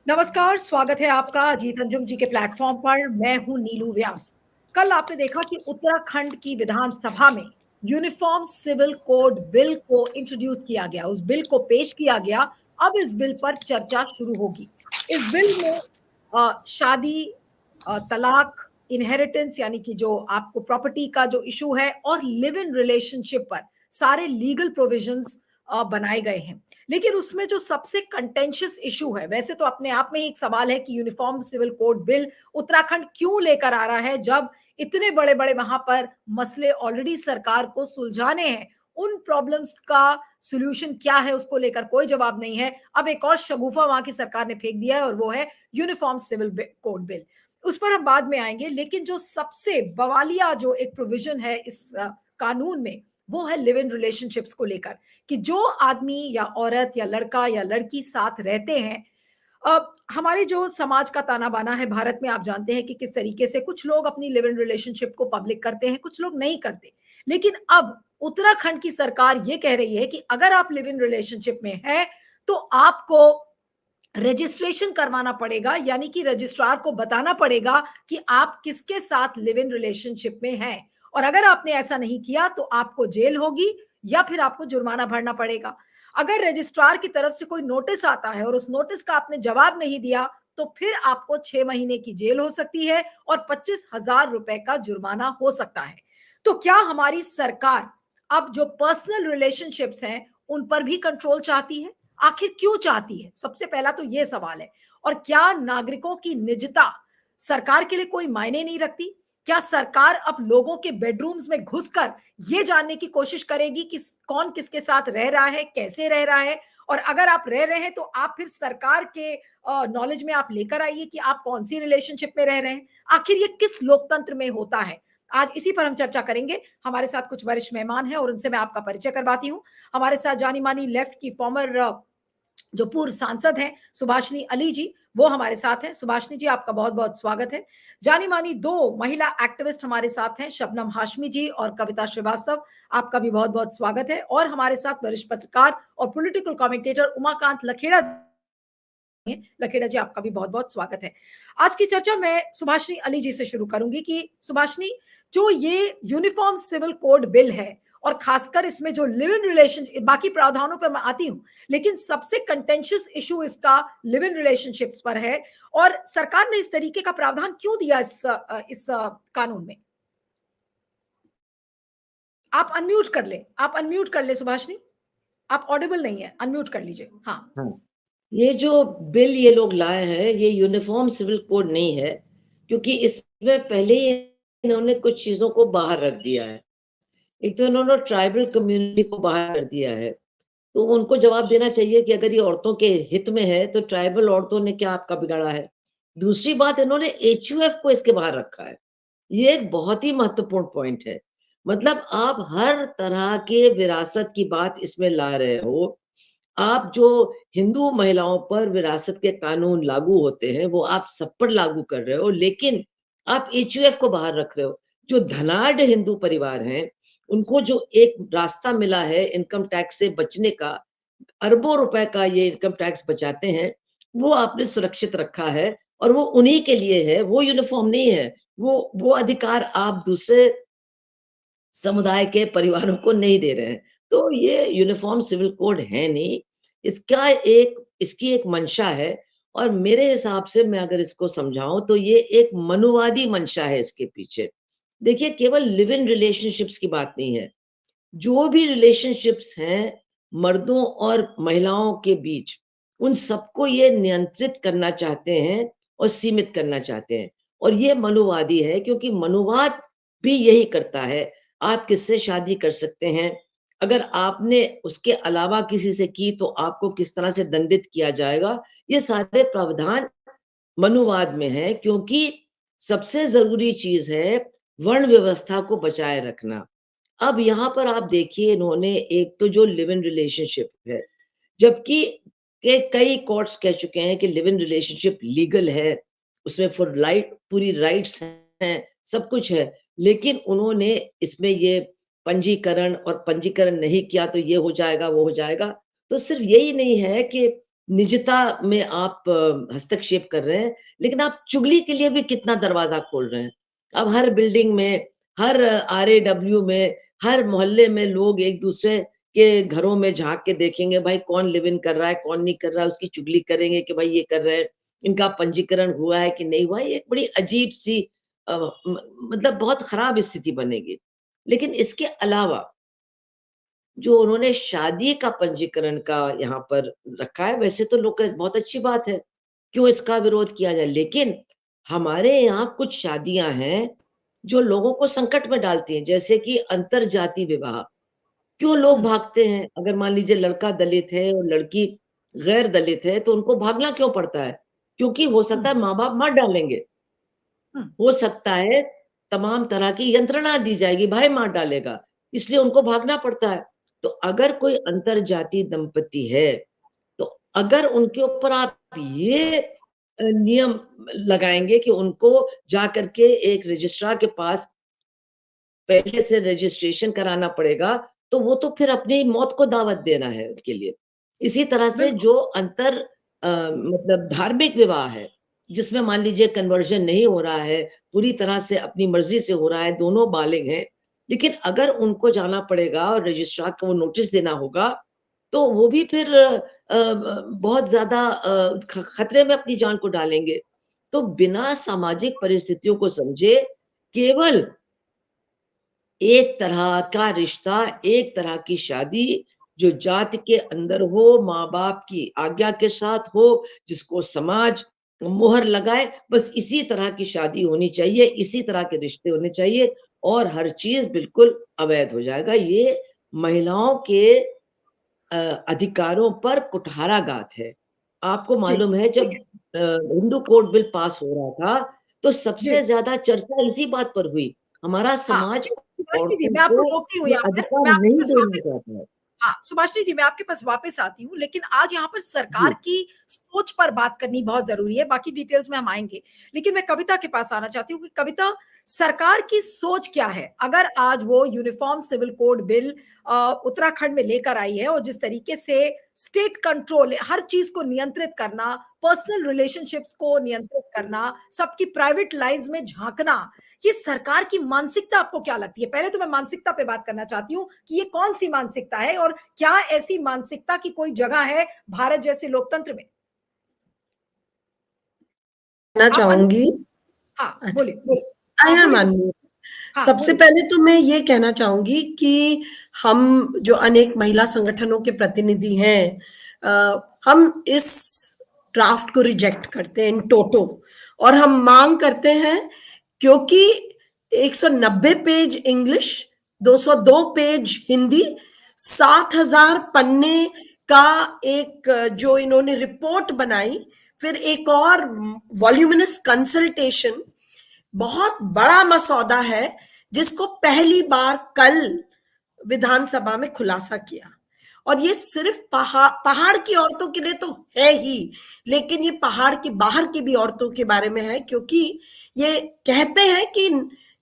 नमस्कार, स्वागत है आपका अजीत अंजुम जी के प्लेटफॉर्म पर। मैं हूं नीलू व्यास। कल आपने देखा कि उत्तराखंड की विधानसभा में यूनिफॉर्म सिविल कोड बिल को इंट्रोड्यूस किया गया, उस बिल को पेश किया गया। अब इस बिल पर चर्चा शुरू होगी। इस बिल में शादी, तलाक, इनहेरिटेंस यानी कि जो आपको प्रॉपर्टी का जो इशू है, और लिव इन रिलेशनशिप पर सारे लीगल प्रोविजंस बनाए गए हैं। लेकिन उसमें जो सबसे कंटेंशियस इशू है, वैसे तो अपने आप में ही एक सवाल है कि uniform civil code bill Uttarakhand क्यों लेकर आ रहा है, जब इतने बड़े बड़े वहां पर मसले ऑलरेडी सरकार को सुलझाने हैं। उन प्रॉब्लम्स का सॉल्यूशन क्या है, उसको लेकर कोई जवाब नहीं है। अब एक और शगुफा वहां की सरकार ने फेंक दिया है, और वो है यूनिफॉर्म सिविल कोड बिल। उस पर हम बाद में आएंगे। लेकिन जो सबसे बवालिया जो एक प्रोविजन है इस कानून में, वो है लिव इन रिलेशनशिप्स को लेकर, कि जो आदमी या औरत या लड़का या लड़की साथ रहते हैं। अब हमारे जो समाज का ताना बाना है भारत में, आप जानते हैं कि किस तरीके से कुछ लोग अपनी लिव इन रिलेशनशिप को पब्लिक करते हैं, कुछ लोग नहीं करते। लेकिन अब उत्तराखंड की सरकार ये कह रही है कि अगर आप लिव इन रिलेशनशिप में हैं, तो आपको रजिस्ट्रेशन करवाना पड़ेगा, यानी कि रजिस्ट्रार को बताना पड़ेगा कि आप किसके साथ लिव इन रिलेशनशिप में हैं। और अगर आपने ऐसा नहीं किया तो आपको जेल होगी, या फिर आपको जुर्माना भरना पड़ेगा। अगर रजिस्ट्रार की तरफ से कोई नोटिस आता है और उस नोटिस का आपने जवाब नहीं दिया, तो फिर आपको 6 महीने की जेल हो सकती है और 25,000 रुपए का जुर्माना हो सकता है। तो क्या हमारी सरकार अब जो पर्सनल रिलेशनशिप्स हैं उन पर भी कंट्रोल चाहती है? आखिर क्यों चाहती है? सबसे पहला तो ये सवाल है। और क्या नागरिकों की निजता सरकार के लिए कोई मायने नहीं रखती? क्या सरकार अब लोगों के बेडरूम्स में घुसकर ये जानने की कोशिश करेगी कि कौन किसके साथ रह रहा है, कैसे रह रहा है? और अगर आप रह रहे हैं तो आप फिर सरकार के नॉलेज में आप लेकर आइए कि आप कौन सी रिलेशनशिप में रह रहे हैं। आखिर ये किस लोकतंत्र में होता है? आज इसी पर हम चर्चा करेंगे। हमारे साथ कुछ वरिष्ठ मेहमान हैं और उनसे मैं आपका परिचय करवाती हूँ। हमारे साथ जानी मानी लेफ्ट की फॉर्मर जो पूर्व सांसद हैं सुभाषिनी अली जी, वो हमारे साथ हैं। सुभाषिनी जी, आपका बहुत बहुत स्वागत है। जानी मानी दो महिला एक्टिविस्ट हमारे साथ हैं, शबनम हाशमी जी और कविता श्रीवास्तव, आपका भी बहुत बहुत स्वागत है। और हमारे साथ वरिष्ठ पत्रकार और पॉलिटिकल कमेंटेटर उमाकांत लखेड़ा, लखेड़ा जी, आपका भी बहुत बहुत स्वागत है। आज की चर्चा मैं सुभाषिनी अली जी से शुरू करूंगी कि सुभाषिनी, जो ये यूनिफॉर्म सिविल कोड बिल है, और खासकर इसमें जो लिव इन रिलेशन, बाकी प्रावधानों पर मैं आती हूं, लेकिन सबसे कंटेंशियस इशू इसका लिव इन रिलेशनशिप्स पर है। और सरकार ने इस तरीके का प्रावधान क्यों दिया इस कानून में? आप अनम्यूट कर ले, आप अनम्यूट कर ले सुभाषिनी, आप ऑडिबल नहीं है, अनम्यूट कर लीजिए। हाँ। हाँ, ये जो बिल ये लोग लाए हैं ये यूनिफॉर्म सिविल कोड नहीं है, क्योंकि इसमें पहले ही इन्होंने कुछ चीजों को बाहर रख दिया है। एक तो इन्होंने ट्राइबल कम्युनिटी को बाहर कर दिया है, तो उनको जवाब देना चाहिए कि अगर ये औरतों के हित में है तो ट्राइबल औरतों ने क्या आपका बिगाड़ा है। दूसरी बात, इन्होंने एचयूएफ को इसके बाहर रखा है। ये एक बहुत ही महत्वपूर्ण पॉइंट है। मतलब आप हर तरह के विरासत की बात इसमें ला रहे हो। आप जो हिंदू महिलाओं पर विरासत के कानून लागू होते हैं वो आप सब पर लागू कर रहे हो, लेकिन आप एचयूएफ को बाहर रख रहे हो। जो धनाढ़ हिंदू परिवार हैं उनको जो एक रास्ता मिला है इनकम टैक्स से बचने का, अरबों रुपए का ये इनकम टैक्स बचाते हैं, वो आपने सुरक्षित रखा है और वो उन्हीं के लिए है, वो यूनिफॉर्म नहीं है। वो अधिकार आप दूसरे समुदाय के परिवारों को नहीं दे रहे हैं। तो ये यूनिफॉर्म सिविल कोड है नहीं। इसकी एक मंशा है, और मेरे हिसाब से मैं अगर इसको समझाऊं तो ये एक मनुवादी मंशा है इसके पीछे। देखिए, केवल लिव इन रिलेशनशिप्स की बात नहीं है। जो भी रिलेशनशिप्स हैं मर्दों और महिलाओं के बीच, उन सबको ये नियंत्रित करना चाहते हैं और सीमित करना चाहते हैं। और ये मनुवादी है, क्योंकि मनुवाद भी यही करता है। आप किससे शादी कर सकते हैं, अगर आपने उसके अलावा किसी से की तो आपको किस तरह से दंडित किया जाएगा, ये सारे प्रावधान मनुवाद में है। क्योंकि सबसे जरूरी चीज है वर्ण व्यवस्था को बचाए रखना। अब यहाँ पर आप देखिए, इन्होंने एक तो जो लिव इन रिलेशनशिप है, जबकि के कई कोर्ट्स कह चुके हैं कि लिव इन रिलेशनशिप लीगल है, उसमें फॉर राइट पूरी राइट्स हैं, सब कुछ है, लेकिन उन्होंने इसमें ये पंजीकरण नहीं किया तो ये हो जाएगा वो हो जाएगा। तो सिर्फ यही नहीं है कि निजता में आप हस्तक्षेप कर रहे हैं, लेकिन आप चुगली के लिए भी कितना दरवाजा खोल रहे हैं। अब हर बिल्डिंग में, हर RAW में, हर मोहल्ले में लोग एक दूसरे के घरों में झांक के देखेंगे, भाई कौन लिव इन कर रहा है, कौन नहीं कर रहा है, उसकी चुगली करेंगे कि भाई ये कर रहे हैं, इनका पंजीकरण हुआ है कि नहीं हुआ है। ये एक बड़ी अजीब सी मतलब बहुत खराब स्थिति बनेगी। लेकिन इसके अलावा जो उन्होंने शादी का पंजीकरण का यहाँ पर रखा है, वैसे तो लोग बहुत अच्छी बात है, क्यों इसका विरोध किया जाए? लेकिन हमारे यहाँ कुछ शादियां हैं जो लोगों को संकट में डालती हैं, जैसे कि अंतरजातीय विवाह। क्यों लोग हम्म, भागते हैं? अगर मान लीजिए लड़का दलित है और लड़की गैर दलित है, तो उनको भागना क्यों पड़ता है? क्योंकि हो सकता हम्म, है माँ बाप मार डालेंगे, हम्म, हो सकता है तमाम तरह की यंत्रणा दी जाएगी, भाई मार डालेगा, इसलिए उनको भागना पड़ता है। तो अगर कोई अंतरजातीय दंपति है, तो अगर उनके ऊपर आप ये नियम लगाएँगे कि उनको जा करके एक रजिस्ट्रार के पास पहले से रजिस्ट्रेशन कराना पड़ेगा, तो वो तो फिर अपनी मौत को दावत देना है उनके लिए। इसी तरह से बिल्कुल। जो मतलब धार्मिक विवाह है, जिसमें मान लीजिए कन्वर्जन नहीं हो रहा है, पूरी तरह से अपनी मर्ज़ी से हो रहा है, दोनों बालिग हैं, लेकिन अगर उनको जाना पड़ेगा और रजिस्ट्रार को वो नोटिस देना होगा, तो वो भी फिर बहुत ज़्यादा ख खतरे में अपनी जान को डालेंगे। तो बिना सामाजिक परिस्थितियों को समझे केवल एक तरह का रिश्ता, एक तरह की शादी जो जाति के अंदर हो, माँ-बाप की आज्ञा के साथ हो, जिसको समाज मुहर लगाए, बस इसी तरह की शादी होनी चाहिए, इसी तरह के रिश्ते होने चाहिए और हर चीज़ बिल्कुल अवैध हो जाएगा। ये महिलाओं के अधिकारों पर कुठाराघात है। आपको जी, मालूम है ठीक जब है। हिंदू कोड बिल पास हो रहा था, तो सबसे जी, ज़्यादा चर्चा इसी बात पर हुई। हमारा हाँ, समाज सुभाषिनी जी, औरतों मैं आपको को रोकती हूँ ये यहाँ पर, अधिकार मैं आपके नहीं पास देना वापस चाहता है। हाँ, सुभाषिनी जी, मैं आपके पास वापस आती हूँ, लेकिन आज यहाँ पर सरकार जी, की सोच पर बात करनी बहुत ज़रूरी है, बाकी डिटेल्स में हम आएँगे। लेकिन मैं कविता के पास आना चाहती हूँ कि कविता, सरकार की सोच क्या है? अगर आज वो uniform civil code bill Uttarakhand में लेकर आई है और जिस तरीके से स्टेट कंट्रोल, हर चीज़ को नियंत्रित करना, पर्सनल रिलेशनशिप्स को नियंत्रित करना, सबकी प्राइवेट लाइव्स में झाँकना, ये सरकार की मानसिकता आपको क्या लगती है? पहले तो मैं मानसिकता पे बात करना चाहती हूँ कि ये कौन-सी मानसिकता है और क्या ऐसी मानसिकता की कोई जगह है भारत जैसे लोकतंत्र में? कहना आप अनु चाहूँगी। हाँ, अच्छा, बोलिए, बोलिए। आई हाँ, एम बोलिए, बोलिए। अनम्यूट। हाँ, सबसे बोलिए। पहले तो मैं ये कहना चाहूँगी कि हम जो अनेक महिला संगठनों के प्रतिनिधि हैं, हम इस ड्राफ्ट को रिजेक्ट करते हैं इन टोटो, और हम मांग करते हैं, क्योंकि 190 पेज इंग्लिश, 202 पेज हिंदी, 7,000 पन्ने का एक जो इन्होंने रिपोर्ट बनाई, फिर एक और वॉल्यूमिनस कंसल्टेशन, बहुत बड़ा मसौदा है जिसको पहली बार कल विधानसभा में खुलासा किया। और ये सिर्फ पहाड़ की औरतों के लिए तो है ही, लेकिन ये पहाड़ के बाहर की भी औरतों के बारे में है, क्योंकि ये कहते हैं कि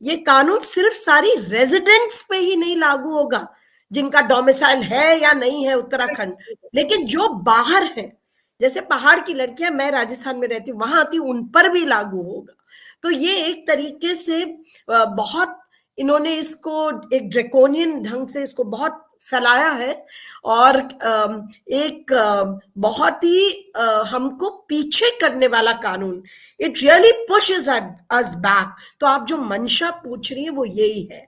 ये कानून सिर्फ सारी रेजिडेंट्स पे ही नहीं लागू होगा जिनका डोमिसाइल है या नहीं है उत्तराखंड, लेकिन जो बाहर है, जैसे पहाड़ की लड़कियां, मैं राजस्थान में रहती हूँ, वहां आती हूँ, उन पर भी लागू होगा। तो ये एक तरीके से बहुत, इन्होंने इसको एक ड्रेकोनियन ढंग से इसको बहुत फैलाया है, और एक बहुत ही हमको पीछे करने वाला कानून, it really pushes us back. तो आप जो मंशा पूछ रही है वो यही है।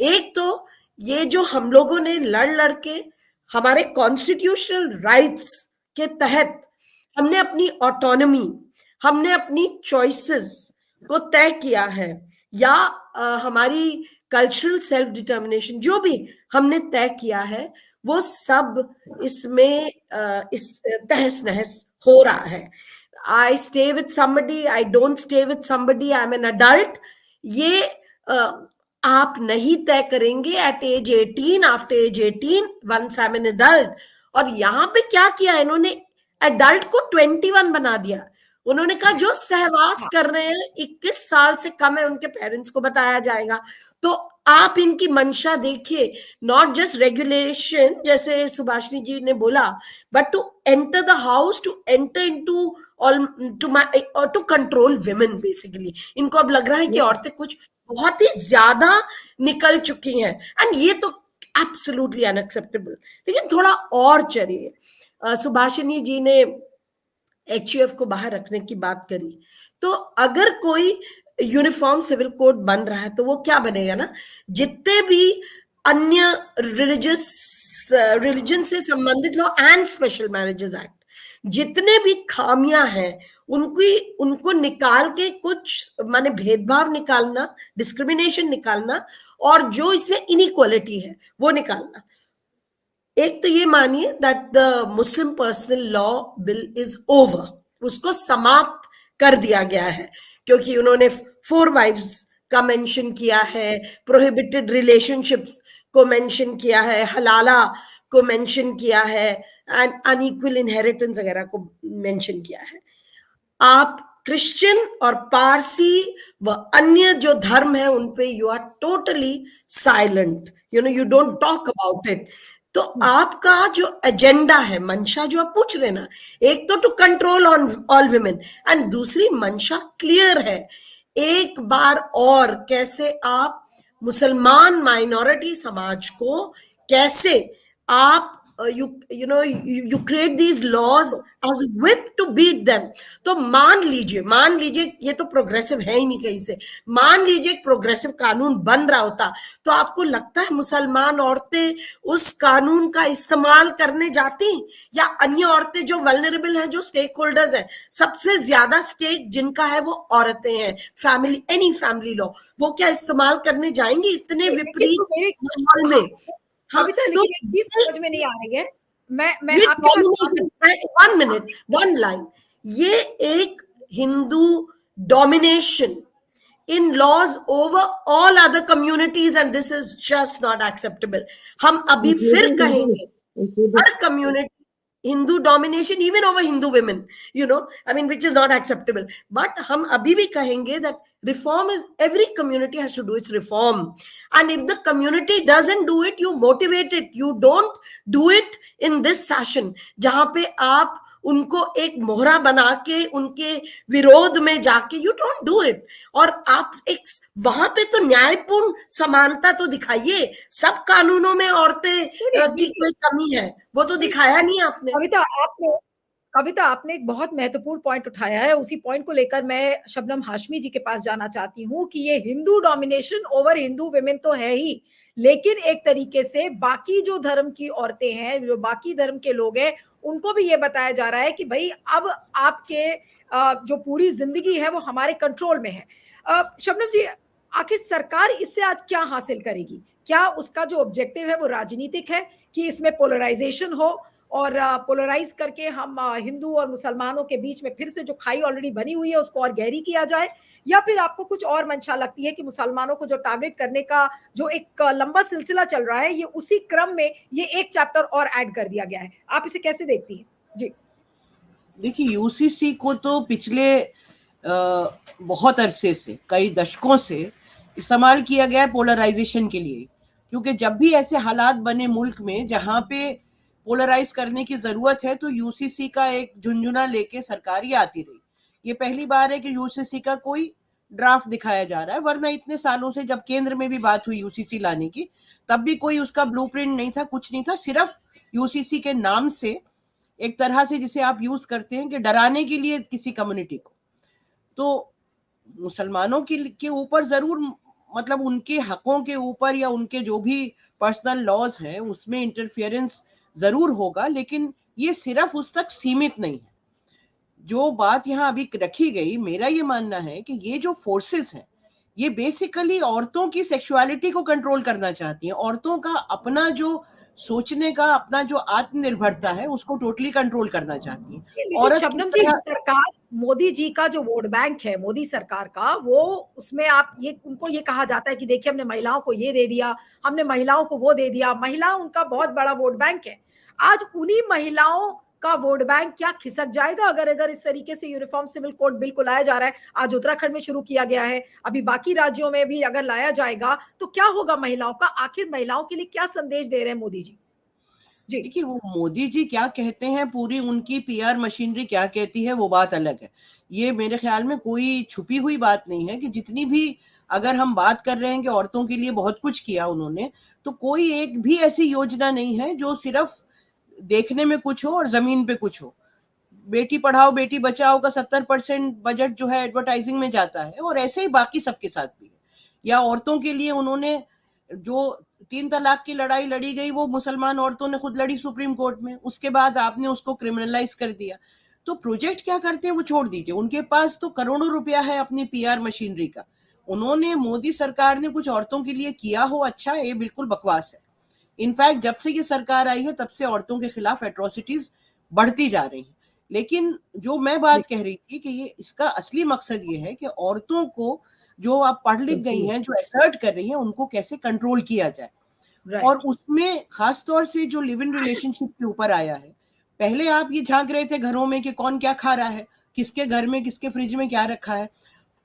एक तो ये जो हम लोगों ने लड़ लड़ के हमारे कॉन्स्टिट्यूशनल राइट्स के तहत हमने अपनी ऑटोनॉमी, हमने अपनी चॉइसेस को तय किया है, या हमारी कल्चरल सेल्फ डिटर्मिनेशन जो भी हमने तय किया है, वो सब इसमें इस तहस नहस हो रहा है। I stay with somebody, I don't stay with somebody, I am an adult, ये आप नहीं तय करेंगे at age 18, after age 18, once I am an adult. और यहाँ पे क्या किया इन्होंने, एडल्ट को 21 बना दिया। उन्होंने कहा जो सहवास हाँ, कर रहे हैं 21 साल से कम है, उनके पेरेंट्स को बताया जाएगा। तो आप इनकी मंशा देखिए, नॉट जस्ट रेगुलेशन जैसे सुभाषिनी जी ने बोला, but to enter the house, to enter into all, to control women basically. इनको अब लग रहा है कि औरतें कुछ बहुत ही ज्यादा निकल चुकी हैं, एंड ये तो एब्सोल्युटली अनएक्सेप्टेबल। लेकिन थोड़ा और चलिए, सुभाषिनी जी ने HUF को बाहर रखने की बात करी, तो अगर कोई यूनिफॉर्म सिविल कोड बन रहा है तो वो क्या बनेगा ना, जितने भी अन्य रिलीजन से संबंधित law and special marriages act, जितने भी खामियां हैं उनको निकाल के, कुछ माने भेदभाव निकालना, डिस्क्रिमिनेशन निकालना, और जो इसमें इनइक्वालिटी है वो निकालना। एक तो ये मानिए that the Muslim personal law bill is over, उसको समाप्त कर दिया गया है, क्योंकि उन्होंने 4 वाइफ्स का मेंशन किया है, प्रोहिबिटेड रिलेशनशिप्स को मेंशन किया है, हलाला को मेंशन किया है, एंड अनइक्वल इनहेरिटेंस वगैरह को मेंशन किया है। आप क्रिश्चियन और पारसी व अन्य जो धर्म है उन पे you are totally silent, you don't talk about it. तो आपका जो एजेंडा है, मंशा जो आप पूछ रहे ना, एक तो to control on all women, and दूसरी मंशा क्लियर है, एक बार और कैसे आप मुसलमान माइनॉरिटी समाज को कैसे आप you create these laws as a whip to beat them। तो मान लीजिए ये तो प्रोग्रेसिव है ही नहीं कहीं से, मान लीजिए एक प्रोग्रेसिव कानून बन रहा होता, तो आपको लगता है मुसलमान औरतें उस कानून का इस्तेमाल करने जाती, या अन्य औरतें जो वल्नरेबल हैं, जो स्टेक होल्डर्स हैं, सबसे ज्यादा स्टेक जिनका है वो औरतें हैं, फैमिली, एनी फैमिली लॉ, वो क्या इस्तेमाल करने जाएंगी इतने विपरीत माहौल में? हाँ, कविता, तो लेकिन एक चीज समझ में नहीं आ रही है, मैं ये आपके पास डोमिनेशन, 1 मिनट 1 लाइन, ये एक Hindu domination in laws over all other communities, and this is just not acceptable। हम अभी फिर कहेंगे हर community Hindu domination even over Hindu women, I mean, which is not acceptable, but हम अभी भी कहेंगे that reform is, every community has to do its reform, and if the community doesn't do it, you motivate it, you don't do it in this session जहां पे आप उनको एक मोहरा बना के उनके विरोध में जाके, यू डोंट डू इट। और आप एक वहां पे तो न्यायपूर्ण समानता तो दिखाइए, सब कानूनों में औरतें की कोई कमी है वो तो दिखाया नहीं आपने। कविता, आपने एक बहुत महत्वपूर्ण पॉइंट उठाया है, उसी पॉइंट को लेकर मैं शबनम हाशमी जी के पास जाना चाहती हूँ कि ये Hindu domination over Hindu women तो है ही, लेकिन एक तरीके से बाकी जो धर्म की औरतें हैं, जो बाकी धर्म के लोग हैं, उनको भी ये बताया जा रहा है कि भाई अब आपके जो पूरी जिंदगी है वो हमारे कंट्रोल में है। शबनम जी, आखिर सरकार इससे आज क्या हासिल करेगी? क्या उसका जो ऑब्जेक्टिव है वो राजनीतिक है कि इसमें पोलराइजेशन हो और पोलराइज करके हम हिंदू और मुसलमानों के बीच में फिर से जो खाई ऑलरेडी बनी हुई है उसको और गहरी किया जाए, या फिर आपको कुछ और मंशा लगती है कि मुसलमानों को जो टारगेट करने का जो एक लंबा सिलसिला चल रहा है, ये उसी क्रम में ये एक चैप्टर और ऐड कर दिया गया है? आप इसे कैसे देखती हैं? जी देखिए, यूसीसी को तो पिछले बहुत अरसे से, कई दशकों से इस्तेमाल किया गया है पोलराइजेशन के लिए, क्योंकि जब भी ऐसे हालात बने मुल्क में जहां पे पोलराइज करने की जरूरत है, तो यूसीसी का एक झुंझुना लेके सरकार ही आती रही। ये पहली बार है कि यूसीसी का कोई ड्राफ्ट दिखाया जा रहा है, वरना इतने सालों से जब केंद्र में भी बात हुई यूसीसी लाने की, तब भी कोई उसका ब्लूप्रिंट नहीं था, कुछ नहीं था, सिर्फ यूसीसी के नाम से एक तरह से जिसे आप यूज करते हैं कि डराने के लिए किसी कम्युनिटी को। तो मुसलमानों के ऊपर जरूर, मतलब उनके हकों के ऊपर या उनके जो भी पर्सनल लॉज हैं उसमें इंटरफियरेंस जरूर होगा, लेकिन ये सिर्फ उस तक सीमित नहीं है। जो बात यहाँ अभी रखी गई, मेरा ये मानना है कि ये जो फोर्सेस हैं ये बेसिकली औरतों की सेक्सुअलिटी को कंट्रोल करना चाहती हैं, औरतों का अपना जो सोचने का, अपना जो आत्मनिर्भरता है उसको टोटली कंट्रोल करना चाहती हैं। और शबनम जी, सरकार, मोदी जी का जो वोट बैंक है, मोदी सरकार का, वो उसमें आप ये उनको ये कहा जाता है कि देखिए हमने महिलाओं को ये दे दिया, हमने महिलाओं को वो दे दिया, महिला उनका बहुत बड़ा वोट बैंक है। आज उन्हीं महिलाओं का वोट बैंक क्या खिसक जाएगा अगर इस तरीके से यूनिफॉर्म सिविल कोड बिल को लाया जा रहा है? आज उत्तराखंड में शुरू किया गया है, अभी बाकी राज्यों में भी अगर लाया जाएगा तो क्या होगा महिलाओं का? आखिर महिलाओं के लिए क्या संदेश दे रहे हैं मोदी जी? जी देखिए, वो मोदी जी क्या कहते हैं, पूरी उनकी पीआर मशीनरी क्या कहती है, वो बात अलग है। ये मेरे ख्याल में कोई छुपी हुई बात नहीं है कि जितनी भी अगर हम बात कर रहे हैं कि औरतों के लिए बहुत कुछ किया उन्होंने, तो कोई एक भी ऐसी योजना नहीं है जो सिर्फ देखने में कुछ हो और जमीन पे कुछ हो। बेटी पढ़ाओ बेटी बचाओ का 70% बजट जो है एडवर्टाइजिंग में जाता है, और ऐसे ही बाकी सबके साथ भी है। या औरतों के लिए उन्होंने जो 3 तलाक की लड़ाई लड़ी गई, वो मुसलमान औरतों ने खुद लड़ी सुप्रीम कोर्ट में, उसके बाद आपने उसको क्रिमिनलाइज कर दिया। तो प्रोजेक्ट क्या करते हैं वो छोड़ दीजिए, उनके पास तो करोड़ों रुपया है अपनी पीआर मशीनरी का। उन्होंने, मोदी सरकार ने कुछ औरतों के लिए किया हो अच्छा, ये बिल्कुल बकवास है। इनफैक्ट जब से ये सरकार आई है तब से औरतों के खिलाफ एट्रोसिटीज बढ़ती जा रही हैं। लेकिन जो मैं बात कह रही थी कि ये इसका असली मकसद ये है कि औरतों को, जो आप पढ़ लिख गई हैं, जो असर्ट कर रही हैं, उनको कैसे कंट्रोल किया जाए। और उसमें खास तौर से जो लिव इन रिलेशनशिप के ऊपर आया है। पहले आप ये झांक रहे थे घरों में कि कौन क्या खा रहा है, किसके घर में किसके फ्रिज में क्या रखा है।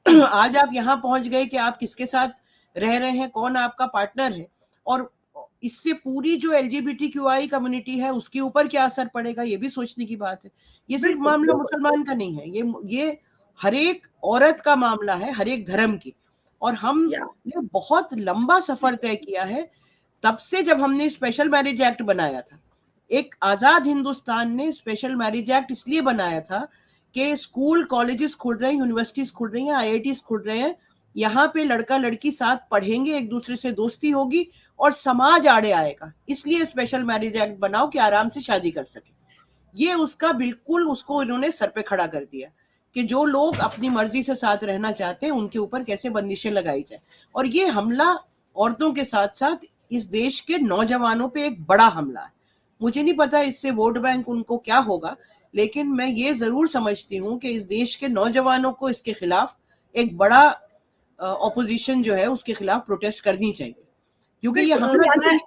आज आप यहाँ पहुंच गए कि आप किसके साथ रह रहे हैं, कौन आपका पार्टनर है, और इससे पूरी जो LGBTQI कम्युनिटी है उसके ऊपर क्या असर पड़ेगा, ये भी सोचने की बात है। ये सिर्फ मामला मुसलमान का नहीं है, ये हर एक औरत का मामला है, हर एक धर्म की। और हमने बहुत लंबा सफर तय किया है तब से, जब हमने स्पेशल मैरिज एक्ट बनाया था। एक आजाद हिंदुस्तान ने स्पेशल मैरिज एक्ट इसलिए बनाया था कि स्कूल कॉलेजेस खुल रहे हैं, यूनिवर्सिटीज खुल रही हैं, IITs खुल रहे हैं, यहाँ पे लड़का लड़की साथ पढ़ेंगे, एक दूसरे से दोस्ती होगी और समाज आड़े आएगा। इसलिए स्पेशल मैरिज एक्ट बनाओ कि आराम से शादी कर सके। ये उसका बिल्कुल, उसको इन्होंने सर पे खड़ा कर दिया कि जो लोग अपनी मर्जी से साथ रहना चाहते हैं उनके ऊपर कैसे बंदिशें लगाई जाए। और ये हमला औरतों के साथ साथ इस देश के नौजवानों पे एक बड़ा हमला है। मुझे नहीं पता इससे वोट बैंक उनको क्या होगा, लेकिन मैं ये जरूर समझती हूँ कि इस देश के नौजवानों को इसके खिलाफ एक बड़ा ऑपोजिशन जो है उसके खिलाफ प्रोटेस्ट करनी चाहिए, क्योंकि ये हमला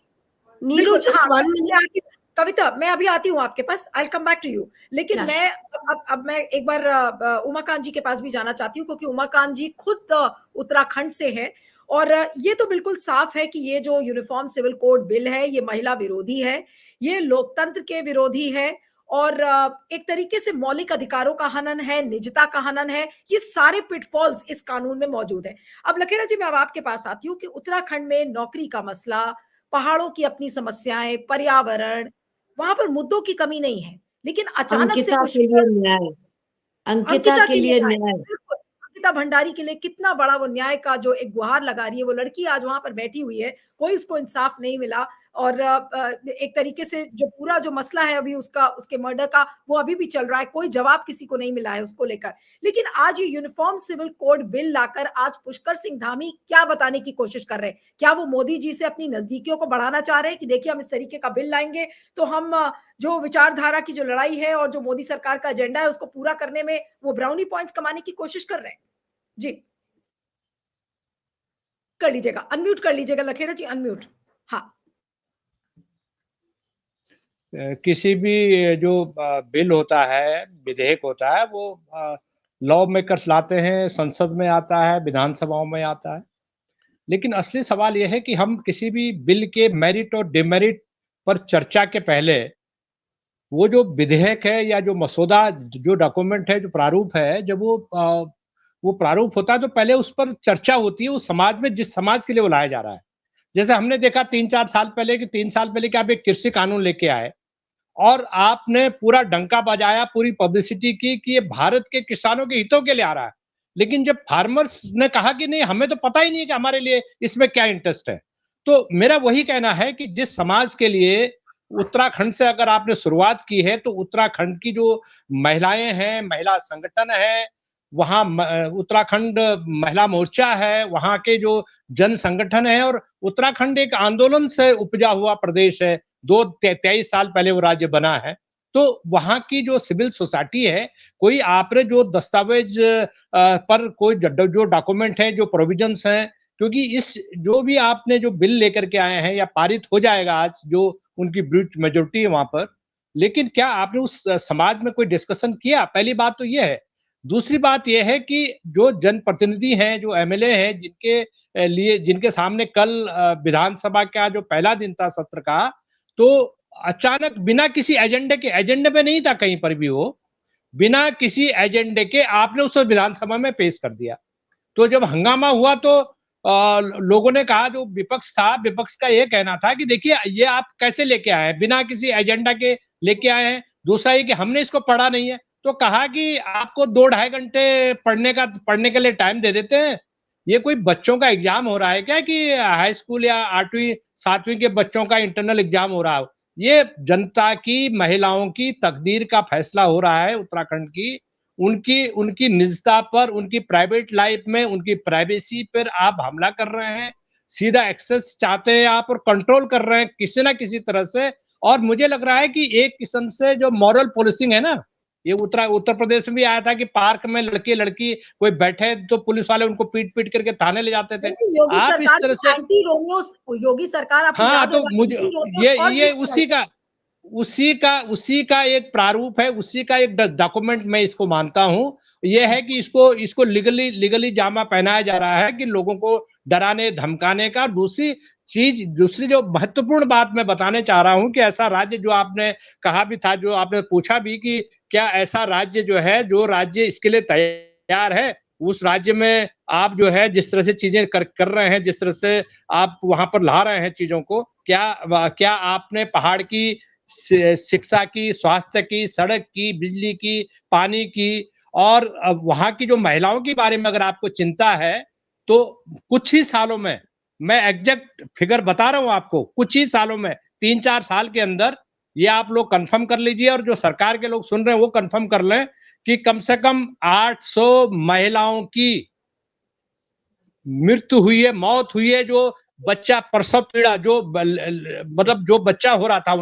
नीलू जस्ट वन मिनट। कविता, मैं अभी आती हूँ आपके पास, आई कम बैक टू यू। लेकिन मैं अब मैं एक बार उमाकांत जी के पास भी जाना चाहती हूँ, क्योंकि उमाकांत जी खुद उत्तराखंड से हैं, और ये तो बिल्कुल साफ है कि ये जो यूनिफॉर्म सिविल कोड बिल है ये महिला विरोधी है, ये लोकतंत्र के विरोधी है, और एक तरीके से मौलिक अधिकारों का हनन है, निजता का हनन है। ये सारे पिटफॉल्स इस कानून में मौजूद है। अब लखेड़ा जी, मैं अब आपके पास आती हूँ कि उत्तराखंड में नौकरी का मसला, पहाड़ों की अपनी समस्याएं, पर्यावरण, वहां पर मुद्दों की कमी नहीं है, लेकिन अचानक से अंकिता के लिए न्याय, अंकिता भंडारी के लिए कितना बड़ा वो न्याय का जो एक गुहार लगा रही है, वो लड़की आज वहां पर बैठी हुई है, कोई उसको इंसाफ नहीं मिला। और एक तरीके से जो पूरा जो मसला है अभी उसके मर्डर का, वो अभी भी चल रहा है, कोई जवाब किसी को नहीं मिला है उसको लेकर। लेकिन आज ये यूनिफॉर्म सिविल कोड बिल लाकर आज पुष्कर सिंह धामी क्या बताने की कोशिश कर रहे हैं? क्या वो मोदी जी से अपनी नजदीकियों को बढ़ाना चाह रहे हैं कि देखिए हम इस तरीके का बिल लाएंगे तो हम जो विचारधारा की जो लड़ाई है और जो मोदी सरकार का एजेंडा है उसको पूरा करने में वो ब्राउनी पॉइंट्स कमाने की कोशिश कर रहे हैं? जी कर लीजिएगा, अनम्यूट कर लीजिएगा लखेड़ा जी, अनम्यूट। हाँ, किसी भी जो बिल होता है, विधेयक होता है, वो लॉ मेकर्स लाते हैं, संसद में आता है, विधानसभाओं में आता है। लेकिन असली सवाल यह है कि हम किसी भी बिल के मेरिट और डिमेरिट पर चर्चा के पहले वो जो विधेयक है या जो मसौदा, जो डॉक्यूमेंट है, जो प्रारूप है, जब वो प्रारूप होता है तो पहले उस पर चर्चा होती है उस समाज में जिस समाज के लिए वो लाया जा रहा है। जैसे हमने देखा 3-4 साल पहले कि 3 साल पहले कि आप एक कृषि कानून लेके आए और आपने पूरा डंका बजाया, पूरी पब्लिसिटी की कि ये भारत के किसानों के हितों के लिए आ रहा है। लेकिन जब फार्मर्स ने कहा कि नहीं, हमें तो पता ही नहीं है कि हमारे लिए इसमें क्या इंटरेस्ट है, तो मेरा वही कहना है कि जिस समाज के लिए उत्तराखंड से अगर आपने शुरुआत की है, तो उत्तराखंड की जो महिलाएं हैं, महिला संगठन है, वहाँ उत्तराखंड महिला मोर्चा है, वहाँ के जो जन संगठन है, और उत्तराखंड एक आंदोलन से उपजा हुआ प्रदेश है, 23 साल पहले वो राज्य बना है। तो वहाँ की जो सिविल सोसाइटी है, कोई आपने जो दस्तावेज पर कोई जो डॉक्यूमेंट है, जो प्रोविजंस हैं, क्योंकि इस जो भी आपने जो बिल लेकर के आए हैं या पारित हो जाएगा आज, जो उनकी ब्रूट मेजोरिटी है वहां पर, लेकिन क्या आपने उस समाज में कोई डिस्कशन किया? पहली बात तो ये है। दूसरी बात ये है कि जो जनप्रतिनिधि हैं, जो एमएलए हैं, जिनके सामने कल विधानसभा का जो पहला दिन था सत्र का, तो अचानक बिना किसी एजेंडे पे नहीं था कहीं पर भी वो, बिना किसी एजेंडे के आपने उसे विधानसभा में पेश कर दिया। तो जब हंगामा हुआ तो लोगों ने कहा, जो विपक्ष था, विपक्ष का ये कहना था कि देखिए ये आप कैसे लेके आए हैं, बिना किसी एजेंडा के लेके आए हैं। दूसरा ये कि हमने इसको पढ़ा नहीं है। तो कहा कि आपको 2 ढाई घंटे पढ़ने के लिए टाइम दे देते हैं। ये कोई बच्चों का एग्जाम हो रहा है क्या कि हाई स्कूल या 8वीं 7वीं के बच्चों का इंटरनल एग्जाम हो रहा हो? ये जनता की, महिलाओं की तकदीर का फैसला हो रहा है उत्तराखंड की। उनकी उनकी निजता पर, उनकी प्राइवेट लाइफ में, उनकी प्राइवेसी पर आप हमला कर रहे हैं। सीधा एक्सेस चाहते हैं आप और कंट्रोल कर रहे हैं किसी ना किसी तरह से। और मुझे लग रहा है कि एक किस्म से जो मॉरल पुलिसिंग है ना, ये उत्तर प्रदेश में भी आया था कि पार्क में लड़की कोई बैठे तो पुलिस वाले उनको पीट करके थाने ले जाते थे। नहीं, योगी आप इस सरकार तरह की से, एंटी रोमियो, योगी सरकार आपको हाँ, याद तो होगा मुझे एंटी रोमियो और ये भी उसी का एक प्रारूप है, उसी का एक डॉक्यूमेंट मैं इसको मानता हूँ। ये है कि इसको लीगली जामा पहनाया जा रहा है कि लोगों को डराने धमकाने का। दूसरी जो महत्वपूर्ण बात मैं बताने चाह रहा हूँ कि ऐसा राज्य, जो आपने कहा भी था, जो आपने पूछा भी कि क्या ऐसा राज्य जो राज्य इसके लिए तैयार है, उस राज्य में आप जो है जिस तरह से चीजें कर रहे हैं, जिस तरह से आप वहां पर ला रहे हैं चीजों को, क्या आपने पहाड़ की शिक्षा की, स्वास्थ्य की, सड़क की, बिजली की, पानी की और वहां की जो महिलाओं के बारे में अगर आपको चिंता है, तो कुछ ही सालों में, मैं एग्जैक्ट फिगर बता रहा हूं आपको, कुछ ही सालों में, 3-4 साल के अंदर ये आप लोग कंफर्म कर लीजिए और जो सरकार के लोग सुन रहे हैं वो कंफर्म कर लें कि कम से कम 800 महिलाओं की मृत्यु हुई है, मौत हुई है। जो बच्चा प्रसव पीड़ा, मतलब जो बच्चा हो रहा था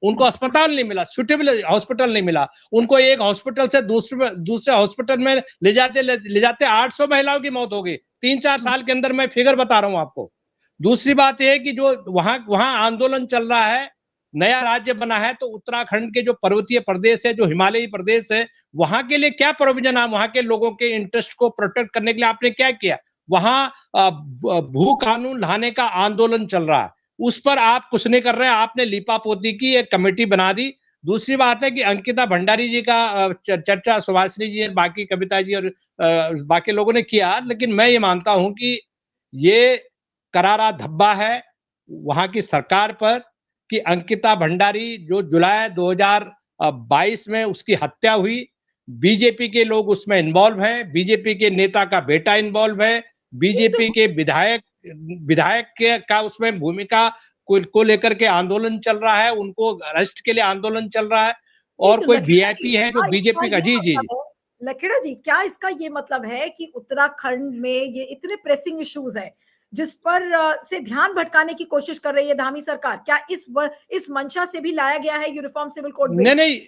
उनको अस्पताल नहीं मिला, सुटेबल हॉस्पिटल नहीं मिला। उनको एक हॉस्पिटल से दूसरे हॉस्पिटल में ले जाते 800 महिलाओं की मौत हो गई 3-4 साल के अंदर। मैं फिगर बता रहा हूं आपको। दूसरी बात यह है कि जो वहां आंदोलन चल रहा है, नया राज्य बना है, तो उत्तराखंड के जो पर्वतीय प्रदेश है, जो हिमालयी प्रदेश है, वहां के लिए क्या प्रोविजन है, वहां के लोगों के इंटरेस्ट को प्रोटेक्ट करने के लिए आपने क्या किया? वहां भू कानून लाने का आंदोलन चल रहा है, उस पर आप कुछ नहीं कर रहे हैं। आपने लीपापोती की, एक कमेटी बना दी। दूसरी बात है कि अंकिता भंडारी जी का चर्चा सुभाषिनी जी और बाकी कविता जी और बाकी लोगों ने किया, लेकिन मैं ये मानता हूं कि ये करारा धब्बा है वहां की सरकार पर कि अंकिता भंडारी, जो जुलाई 2022 में उसकी हत्या हुई, बीजेपी के लोग उसमें इन्वॉल्व हैं, बीजेपी के नेता का बेटा इन्वॉल्व है, बीजेपी के विधायक का उसमें भूमिका को लेकर के आंदोलन चल रहा है, उनको अरेस्ट के लिए आंदोलन चल रहा है। और कोई वीआईपी है जो बीजेपी का, जी लखेड़ा जी, क्या इसका ये मतलब है कि उत्तराखंड में ये इतने प्रेसिंग इश्यूज हैं जिस पर से ध्यान भटकाने की कोशिश कर रही है धामी सरकार? क्या इस मंशा से भी लाया गया है यूनिफॉर्म सिविल कोड बिल? नहीं,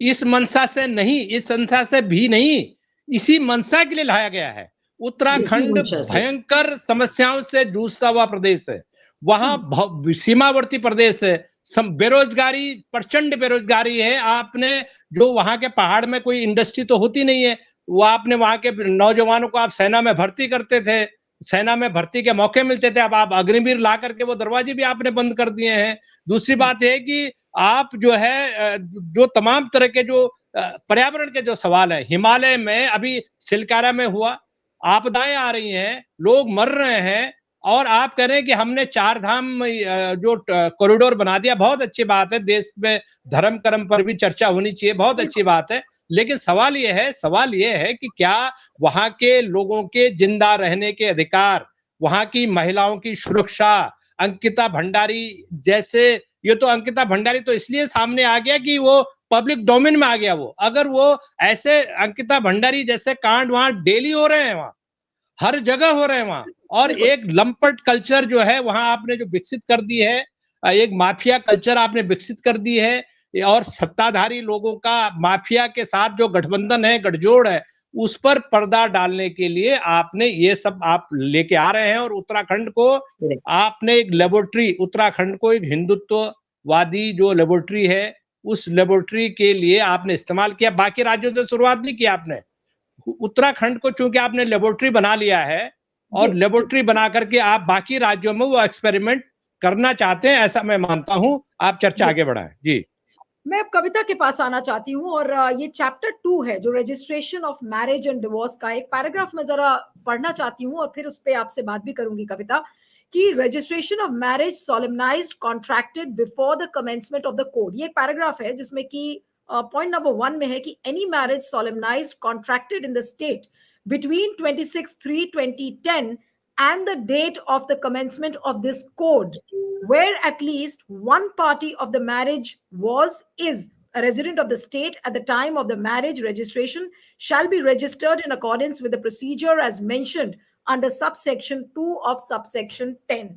इस मंशा से नहीं, इस मंशा से भी नहीं, इसी मंशा के लिए लाया गया है। उत्तराखंड भयंकर समस्याओं से जूझता हुआ प्रदेश है। वहां सीमावर्ती प्रदेश है, बेरोजगारी, प्रचंड बेरोजगारी है। आपने जो वहां के पहाड़ में कोई इंडस्ट्री तो होती नहीं है, वो आपने वहां के नौजवानों को आप सेना में भर्ती करते थे, सेना में भर्ती के मौके मिलते थे, अब आप अग्निवीर ला करके वो दरवाजे भी आपने बंद कर दिए हैं। दूसरी बात है कि आप जो है जो तमाम तरह के जो पर्यावरण के जो सवाल है, हिमालय में अभी सिलकारा में हुआ, आपदाएं आ रही हैं, लोग मर रहे हैं, और आप कह रहे हैं कि हमने 4 धाम जो कॉरिडोर बना दिया। बहुत अच्छी बात है, देश में धर्म कर्म पर भी चर्चा होनी चाहिए, बहुत अच्छी बात है। लेकिन सवाल ये है कि क्या वहां के लोगों के जिंदा रहने के अधिकार, वहां की महिलाओं की सुरक्षा, अंकिता भंडारी जैसे, ये तो अंकिता भंडारी तो इसलिए सामने आ गया कि वो पब्लिक डोमेन में आ गया। वो अगर वो ऐसे अंकिता भंडारी जैसे कांड वहां डेली हो रहे हैं, वहां हर जगह हो रहे हैं वहां, और एक लंपट कल्चर जो है वहां आपने जो विकसित कर दी है, एक माफिया कल्चर आपने विकसित कर दी है, और सत्ताधारी लोगों का माफिया के साथ जो गठबंधन है, गठजोड़ है, उस पर पर्दा डालने के लिए आपने ये सब आप लेके आ रहे हैं। और उत्तराखंड को आपने एक लेबोरेटरी, उत्तराखंड को एक हिंदुत्ववादी जो लेबोरेटरी है, उस लेबोरेटरी के लिए आपने इस्तेमाल किया, बाकी राज्यों से शुरुआत नहीं किया आपने। उत्तराखंड को चूंकि आपने लेबोरेटरी बना लिया है और जी, लेबोरेटरी बना करके आप बाकी राज्यों में वो एक्सपेरिमेंट करना चाहते हैं, ऐसा मैं मानता हूं। आप चर्चा जी। आगे बढ़ाएं। जी। मैं अब कविता के पास आना चाहती हूँ और ये चैप्टर 2 है जो registration of marriage and divorce का एक पैराग्राफ मैं जरा पढ़ना चाहती हूँ और फिर उस पे आपसे बात भी करूंगी कविता कि registration of marriage solemnised contracted before the commencement of the code. ये एक पैराग्राफ है जिसमें कि पॉइंट नंबर 1 में है कि any marriage solemnised contracted in the state between 26/3/2010 and the date of the commencement of this code, where at least one party of the marriage is a resident of the state at the time of the marriage registration, shall be registered in accordance with the procedure as mentioned under subsection 2 of subsection 10.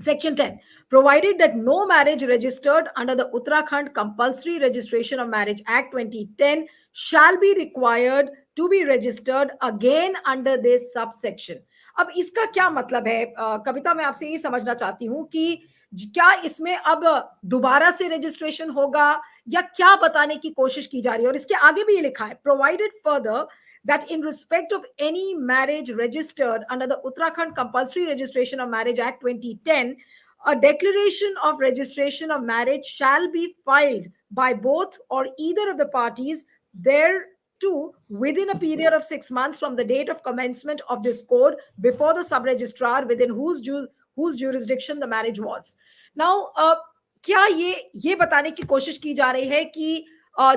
Section 10, provided that no marriage registered under the Uttarakhand Compulsory Registration of Marriage Act 2010 shall be required to be registered again under this subsection. अब इसका क्या मतलब है कविता, मैं आपसे ये समझना चाहती हूँ कि क्या इसमें अब दोबारा से रजिस्ट्रेशन होगा या क्या बताने की कोशिश की जा रही है। और इसके आगे भी ये लिखा है, provided further that in respect of any marriage registered under the Uttarakhand Compulsory Registration of Marriage Act 2010, a declaration of registration of marriage shall be filed by both or either of the parties thereto within a period of 6 months from the date of commencement of this code before the sub-registrar within whose jurisdiction the marriage was. Now, क्या ये बताने की कोशिश की जा रही है कि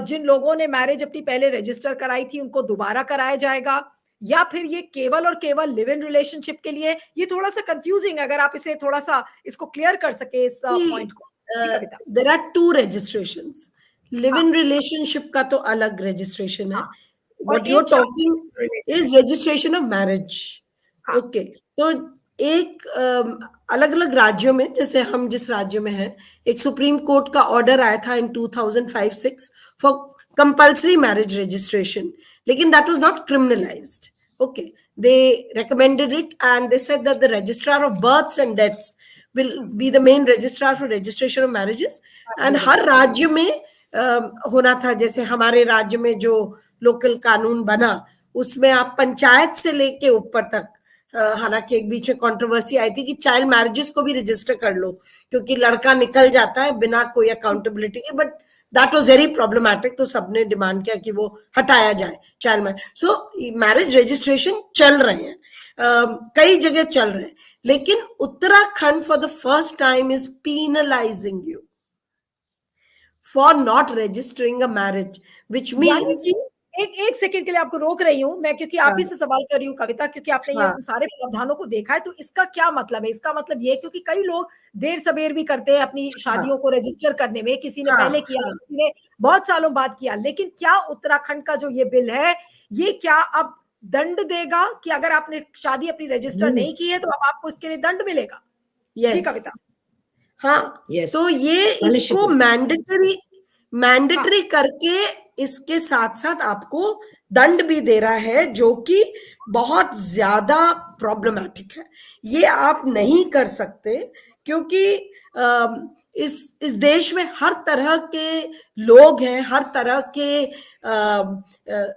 जिन लोगों ने मैरिज अपनी पहले रजिस्टर कराई थी उनको दोबारा कराया जाएगा या फिर ये केवल और केवल लिव इन रिलेशनशिप के लिए। ये थोड़ा सा कंफ्यूजिंग, अगर आप इसे थोड़ा सा इसको क्लियर कर सके इस पॉइंट को। There are 2 registrations. Live in relationship का तो अलग रजिस्ट्रेशन है, what you are talking is registration of marriage. Okay, तो एक अलग अलग राज्यों में, जैसे हम जिस राज्य में हैं, एक सुप्रीम कोर्ट का ऑर्डर आया था in 2005-6 for compulsory marriage registration, लेकिन that was not criminalised. Okay, they recommended it and they said that the registrar of births and deaths will be the main registrar for registration of marriages, and हर राज्य में होना था। जैसे हमारे राज्य में जो लोकल कानून बना उसमें आप पंचायत से लेके ऊपर तक, हालांकि एक बीच में कंट्रोवर्सी आई थी कि चाइल्ड मैरिजेस को भी रजिस्टर कर लो क्योंकि लड़का निकल जाता है बिना कोई अकाउंटेबिलिटी के, but that was very problematic, तो सबने डिमांड किया कि वो हटाया जाए child marriage. So marriage registration चल रहे हैं, कई जगह चल रहे हैं, लेकिन Uttarakhand for the first time is penalising you for not registering a marriage, which means एक सेकंड के लिए आपको रोक रही हूं मैं, क्योंकि आप ही से सवाल कर रही हूँ कविता, क्योंकि आपने ये सारे प्रावधानों को देखा है, तो इसका क्या मतलब है? इसका मतलब ये, क्योंकि कई लोग देर सबेर भी करते हैं अपनी शादियों को रजिस्टर करने में, किसी ने पहले किया, किसी ने बहुत सालों बाद किया, लेकिन क्या उत्तराखंड का जो ये बिल है ये क्या अब दंड देगा कि अगर आपने शादी अपनी रजिस्टर नहीं की है तो अब आपको इसके लिए दंड मिलेगा? जी कविता। हाँ, तो ये इसको मैंडेटरी करके इसके साथ साथ आपको दंड भी दे रहा है, जो कि बहुत ज्यादा प्रॉब्लमैटिक है। ये आप नहीं कर सकते क्योंकि इस देश में हर तरह के लोग हैं, हर तरह के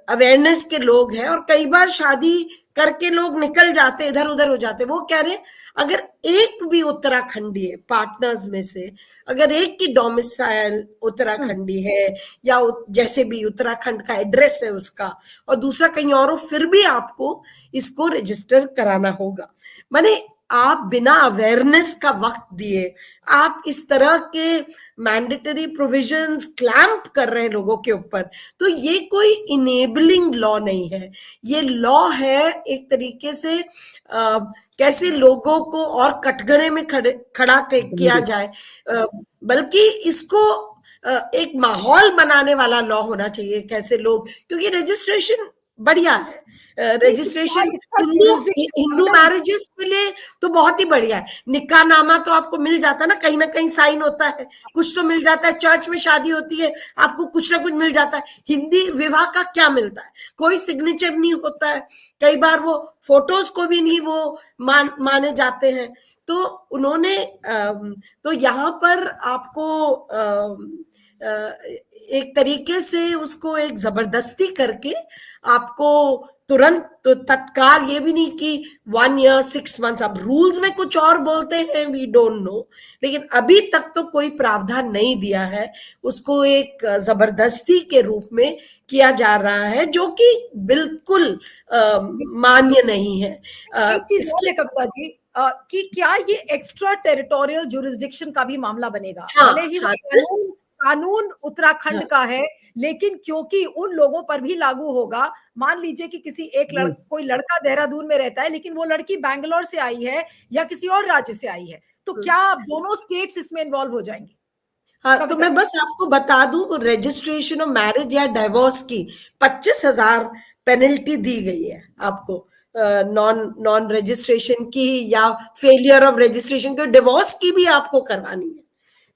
अवेयरनेस के लोग हैं, और कई बार शादी करके लोग निकल जाते, इधर उधर हो जाते। वो कह रहे अगर एक भी उत्तराखंडी है पार्टनर्स में से, अगर एक की डोमिसाइल उत्तराखंडी है या जैसे भी उत्तराखंड का एड्रेस है उसका, और दूसरा कहीं और हो, फिर भी आपको इसको रजिस्टर कराना होगा। माने आप बिना अवेयरनेस का वक्त दिए आप इस तरह के मैंडेटरी प्रोविजंस क्लैंप कर रहे हैं लोगों के ऊपर, तो ये कोई इनेबलिंग लॉ नहीं है। ये लॉ है एक तरीके से कैसे लोगों को और कटघरे में खड़ा किया जाए, बल्कि इसको एक माहौल बनाने वाला लॉ होना चाहिए। कैसे लोग, क्योंकि रजिस्ट्रेशन बढ़िया है, रजिस्ट्रेशन हिंदू मैरिजेस के लिए तो बहुत ही बढ़िया है। निकाह नामा तो आपको मिल जाता है ना कहीं साइन होता है, कुछ तो मिल जाता है। चर्च में शादी होती है, आपको कुछ ना कुछ मिल जाता है। हिंदी विवाह का क्या मिलता है? कोई सिग्नेचर नहीं होता है, कई बार वो फोटोज को भी नहीं वो माने जाते हैं। तो उन्होंने तो यहाँ पर आपको एक तरीके से उसको एक जबरदस्ती करके आपको तुरंत तो तत्काल, ये भी नहीं कि 1 year 6 months, अब रूल्स में कुछ और बोलते हैं, वी डोंट नो, लेकिन अभी तक तो कोई प्रावधान नहीं दिया है, उसको एक जबरदस्ती के रूप में किया जा रहा है, जो कि बिल्कुल मान्य नहीं है। एक चीज और इसके है कविता जी, कि क्या ये एक्स्ट्रा टेरिटोरियल जुरिस्डिक्शन का भी मामला बनेगा? हाँ, भले ही वो हाँ, कानून उत्तराखंड हाँ, का है, लेकिन क्योंकि उन लोगों पर भी लागू होगा, मान लीजिए कि किसी एक कोई लड़का देहरादून में रहता है, लेकिन वो लड़की बैंगलोर से आई है या किसी और राज्य से आई है, तो क्या दोनों स्टेट्स इसमें इन्वॉल्व हो जाएंगी? हाँ, तो कविता मैं बस आपको बता दूं, रजिस्ट्रेशन ऑफ मैरिज या डिवोर्स की 25,000 पेनल्टी दी गई है आपको, नॉन नॉन रजिस्ट्रेशन की या फेलियर ऑफ रजिस्ट्रेशन की, डिवोर्स की भी आपको करवानी है।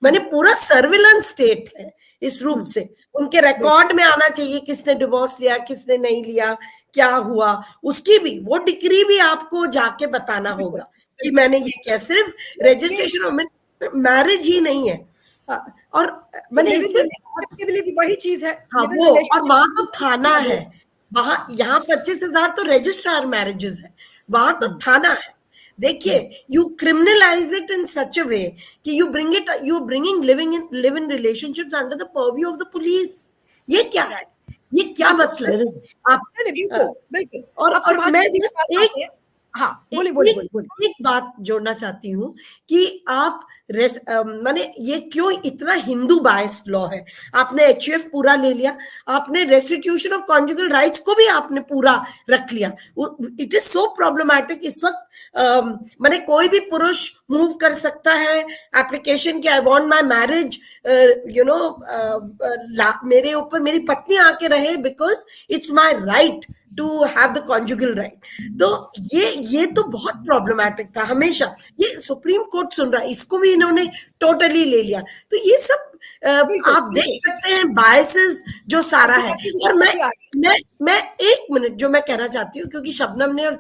मैंने पूरा सर्विलेंस स्टेट है इस रूप से, उनके रिकॉर्ड में आना चाहिए किसने डिवोर्स लिया, किसने नहीं लिया, क्या हुआ, उसकी भी वो डिग्री भी आपको जाके बताना होगा कि मैंने ये किया। सिर्फ रजिस्ट्रेशन ऑफ मैरिज ही नहीं है। और मैंने इसमें के लिए भी वही चीज है। हाँ वो, और वहां तो थाना है, वहां, यहाँ 25,000 तो रजिस्ट्रार मैरिजेस है, वहां तो थाना है। देखिए, यू क्रिमिनलाइज इट इन सच अ वे कि you bringing live in relationships under the purview of the police. ये क्या है, ये क्या मतलब? आप बिल्कुल बिल्कुल। और मैं बस एक, हाँ बोलिए बोलिए बोलिए। एक बात जोड़ना चाहती हूँ कि आप माने ये क्यों इतना हिंदू बायस्ड लॉ है? आपने HUF पूरा ले लिया, आपने रेस्टिट्यूशन ऑफ कॉन्जुगल राइट्स को भी आपने पूरा रख लिया। इट इज सो प्रॉब्लमैटिक इस वक्त। माने कोई भी पुरुष मूव कर सकता है एप्लीकेशन की, I want my marriage, you know, मेरे ऊपर मेरी पत्नी आके रहे, because it's my right to have the conjugal right. तो ये तो बहुत प्रॉब्लमैटिक था हमेशा, ये सुप्रीम कोर्ट सुन रहा है, इसको भी इन्होंने टोटली ले लिया। तो ये सब आप देख सकते हैं बायसेस जो सारा है। और मैं 1 मिनट जो मैं कहना चाहती हूँ, क्योंकि शबनम ने,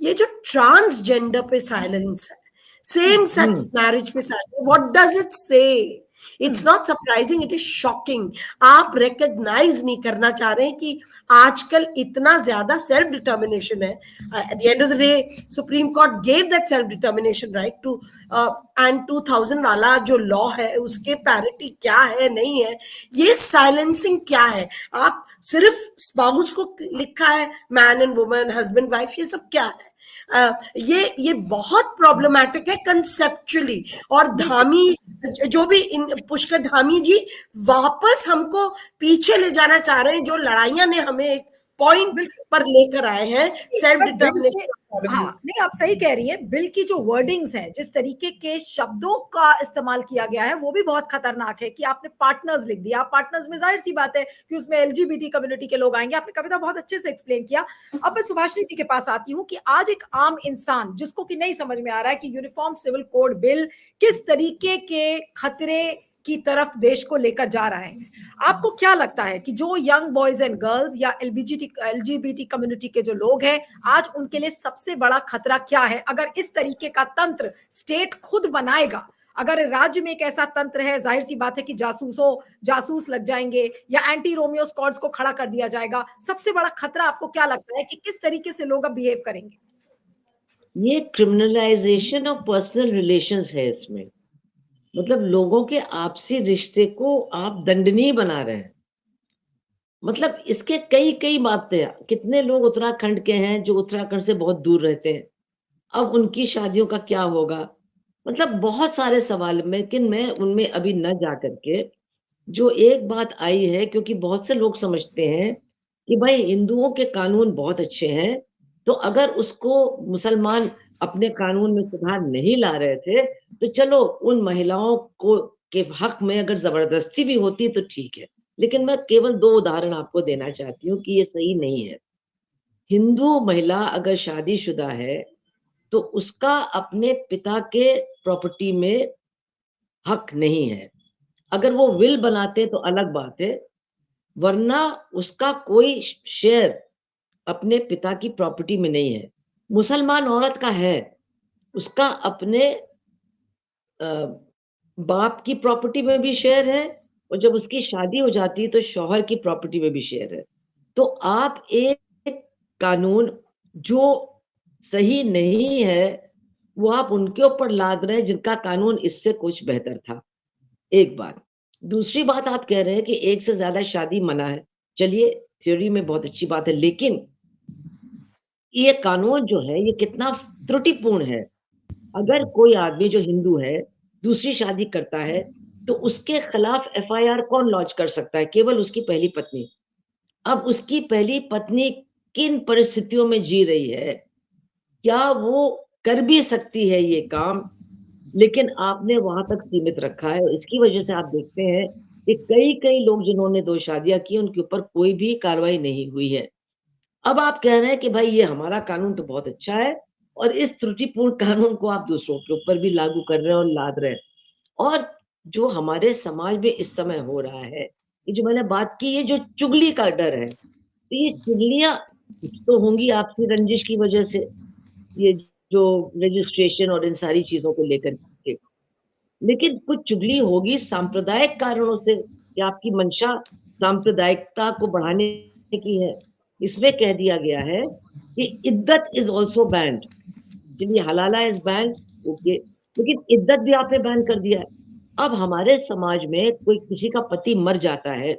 ये जो ट्रांसजेंडर पे साइलेंस है, सेम सेक्स मैरिज पे silence, what does it say? It's not surprising, it is shocking. आप रिकॉग्नाइज नहीं करना चाह रहे हैं कि आजकल इतना ज्यादा सेल्फ डिटर्मिनेशन है। At the end of the day Supreme Court gave that self determination right to, and 2000 वाला जो लॉ है उसके पैरिटी क्या है, नहीं है, ये साइलेंसिंग क्या है? आप सिर्फ स्पाउस को लिखा है, man and woman, husband wife, ये सब क्या है? ये बहुत प्रॉब्लमैटिक है कंसेप्चुअली। और धामी जो भी पुष्कर धामी जी वापस हमको पीछे ले जाना चाह रहे हैं, जो लड़ाइयां ने हमें एक पॉइंट पर लेकर आए हैं, सेल्फ डिटर्मिनेशन। हाँ नहीं, आप सही कह रही हैं। बिल की जो वर्डिंग्स हैं, जिस तरीके के शब्दों का इस्तेमाल किया गया है, वो भी बहुत खतरनाक है। कि आपने पार्टनर्स लिख दिया, पार्टनर्स में जाहिर सी बात है कि उसमें LGBT कम्युनिटी के लोग आएंगे। आपने कविता बहुत अच्छे से एक्सप्लेन किया। अब मैं सुभाषिनी जी के पास आती हूँ कि आज एक आम इंसान जिसको कि नहीं समझ में आ रहा है कि यूनिफॉर्म सिविल कोड बिल किस तरीके के खतरे की तरफ देश को लेकर जा रहा है, आपको क्या लगता है कि जो यंग बॉयज एंड गर्ल्स या LGBT कम्युनिटी के जो लोग हैं, आज उनके लिए सबसे बड़ा खतरा क्या है? अगर इस तरीके का तंत्र स्टेट खुद बनाएगा, अगर राज्य में एक ऐसा तंत्र है, जाहिर सी बात है कि जासूस लग जाएंगे या एंटी रोमियो स्क्वाड्स को खड़ा कर दिया जाएगा। सबसे बड़ा खतरा आपको क्या लगता है कि किस तरीके से लोग अब बिहेव करेंगे? ये क्रिमिनलाइजेशन ऑफ पर्सनल रिलेशंस है इसमें। मतलब लोगों के आपसी रिश्ते को आप दंडनीय बना रहे हैं। मतलब इसके कई बातें, कितने लोग उत्तराखंड के हैं जो उत्तराखंड से बहुत दूर रहते हैं, अब उनकी शादियों का क्या होगा? मतलब बहुत सारे सवाल, लेकिन मैं उनमें अभी न जा करके, जो एक बात आई है, क्योंकि बहुत से लोग समझते हैं कि भाई हिंदुओं के कानून बहुत अच्छे हैं, तो अगर उसको मुसलमान अपने कानून में सुधार नहीं ला रहे थे, तो चलो उन महिलाओं को के हक में अगर जबरदस्ती भी होती तो ठीक है। लेकिन मैं केवल 2 उदाहरण आपको देना चाहती हूँ कि ये सही नहीं है। हिंदू महिला अगर शादीशुदा है तो उसका अपने पिता के प्रॉपर्टी में हक नहीं है। अगर वो विल बनाते तो अलग बात है, वरना उसका कोई शेयर अपने पिता की प्रॉपर्टी में नहीं है। मुसलमान औरत का है, उसका अपने बाप की प्रॉपर्टी में भी शेयर है और जब उसकी शादी हो जाती है तो शौहर की प्रॉपर्टी में भी शेयर है। तो आप एक कानून जो सही नहीं है वो आप उनके ऊपर लाद रहे हैं जिनका कानून इससे कुछ बेहतर था। एक बात। दूसरी बात, आप कह रहे हैं कि एक से ज्यादा शादी मना है। चलिए, थ्योरी में बहुत अच्छी बात है, लेकिन ये कानून जो है ये कितना त्रुटिपूर्ण है। अगर कोई आदमी जो हिंदू है दूसरी शादी करता है तो उसके खिलाफ एफआईआर कौन लॉन्च कर सकता है? केवल उसकी पहली पत्नी। अब उसकी पहली पत्नी किन परिस्थितियों में जी रही है, क्या वो कर भी सकती है ये काम? लेकिन आपने वहां तक सीमित रखा है। इसकी वजह से आप देखते हैं कि कई कई लोग जिन्होंने 2 शादियां की उनके ऊपर कोई भी कार्रवाई नहीं हुई है। अब आप कह रहे हैं कि भाई ये हमारा कानून तो बहुत अच्छा है और इस त्रुटिपूर्ण कानून को आप दूसरों के ऊपर भी लागू कर रहे हैं और लाद रहे हैं। और जो हमारे समाज में इस समय हो रहा है, ये जो मैंने बात की, ये जो चुगली का डर है, तो ये चुगलियां कुछ तो होंगी आपसी रंजिश की वजह से, ये जो रजिस्ट्रेशन और इन सारी चीजों को लेकर के, लेकिन कुछ चुगली होगी सांप्रदायिक कारणों से कि आपकी मंशा सांप्रदायिकता को बढ़ाने की है। इसमें कह दिया गया है कि इद्दत इज ऑल्सो बैंड। चलिए, हलाला इज बैंड, ओके, लेकिन इद्दत भी आपने बैन कर दिया है। अब हमारे समाज में कोई किसी का पति मर जाता है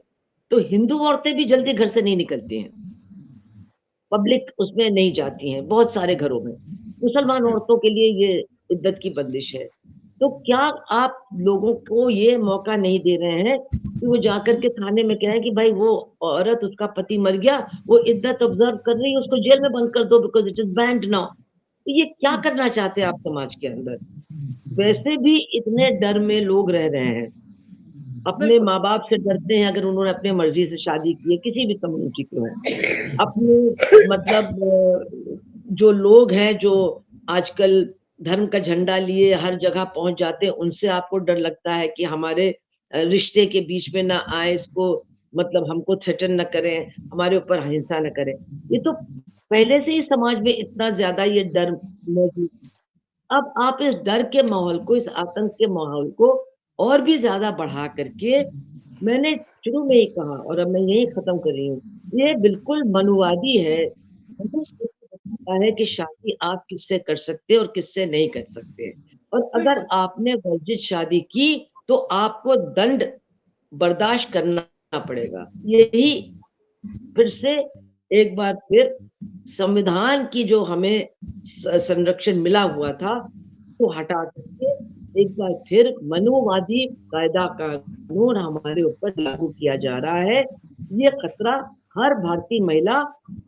तो हिंदू औरतें भी जल्दी घर से नहीं निकलती हैं, पब्लिक उसमें नहीं जाती हैं बहुत सारे घरों में। मुसलमान औरतों के लिए ये इद्दत की बंदिश है। तो क्या आप लोगों को ये मौका नहीं दे रहे हैं कि वो जाकर के थाने में कहें कि भाई वो औरत, उसका पति मर गया, वो इद्दत ऑब्जर्व कर रही है, उसको जेल में बंद कर दो because it is band now. तो ये क्या करना चाहते हैं आप समाज के अंदर? वैसे भी इतने डर में लोग रह रहे हैं, अपने बिल्कुल। माँ बाप से डरते हैं अगर उन्होंने अपने मर्जी से शादी की है, किसी भी कम्युनिटी को है। अपने मतलब जो लोग हैं जो आजकल धर्म का झंडा लिए हर जगह पहुंच जाते हैं, उनसे आपको डर लगता है कि हमारे रिश्ते के बीच में ना आए, इसको मतलब हमको थ्रेटन न करें, हमारे ऊपर हिंसा न करें। ये तो पहले से ही समाज में इतना ज्यादा ये डर मौजूद। अब आप इस डर के माहौल को, इस आतंक के माहौल को और भी ज्यादा बढ़ा करके, मैंने शुरू में ही कहा और अब मैं यही खत्म कर रही हूँ, ये बिल्कुल मनुवादी है। बताता है कि शादी आप किससे कर सकते हैं और किससे नहीं कर सकते, और अगर बिल्कुल। आपने वर्जित शादी की तो आपको दंड बर्दाश्त करना पड़ेगा। यही फिर से एक बार फिर संविधान की जो हमें संरक्षण मिला हुआ था तो हटा करके एक बार फिर मनुवादी कायदा कानून हमारे ऊपर लागू किया जा रहा है। ये खतरा हर भारतीय महिला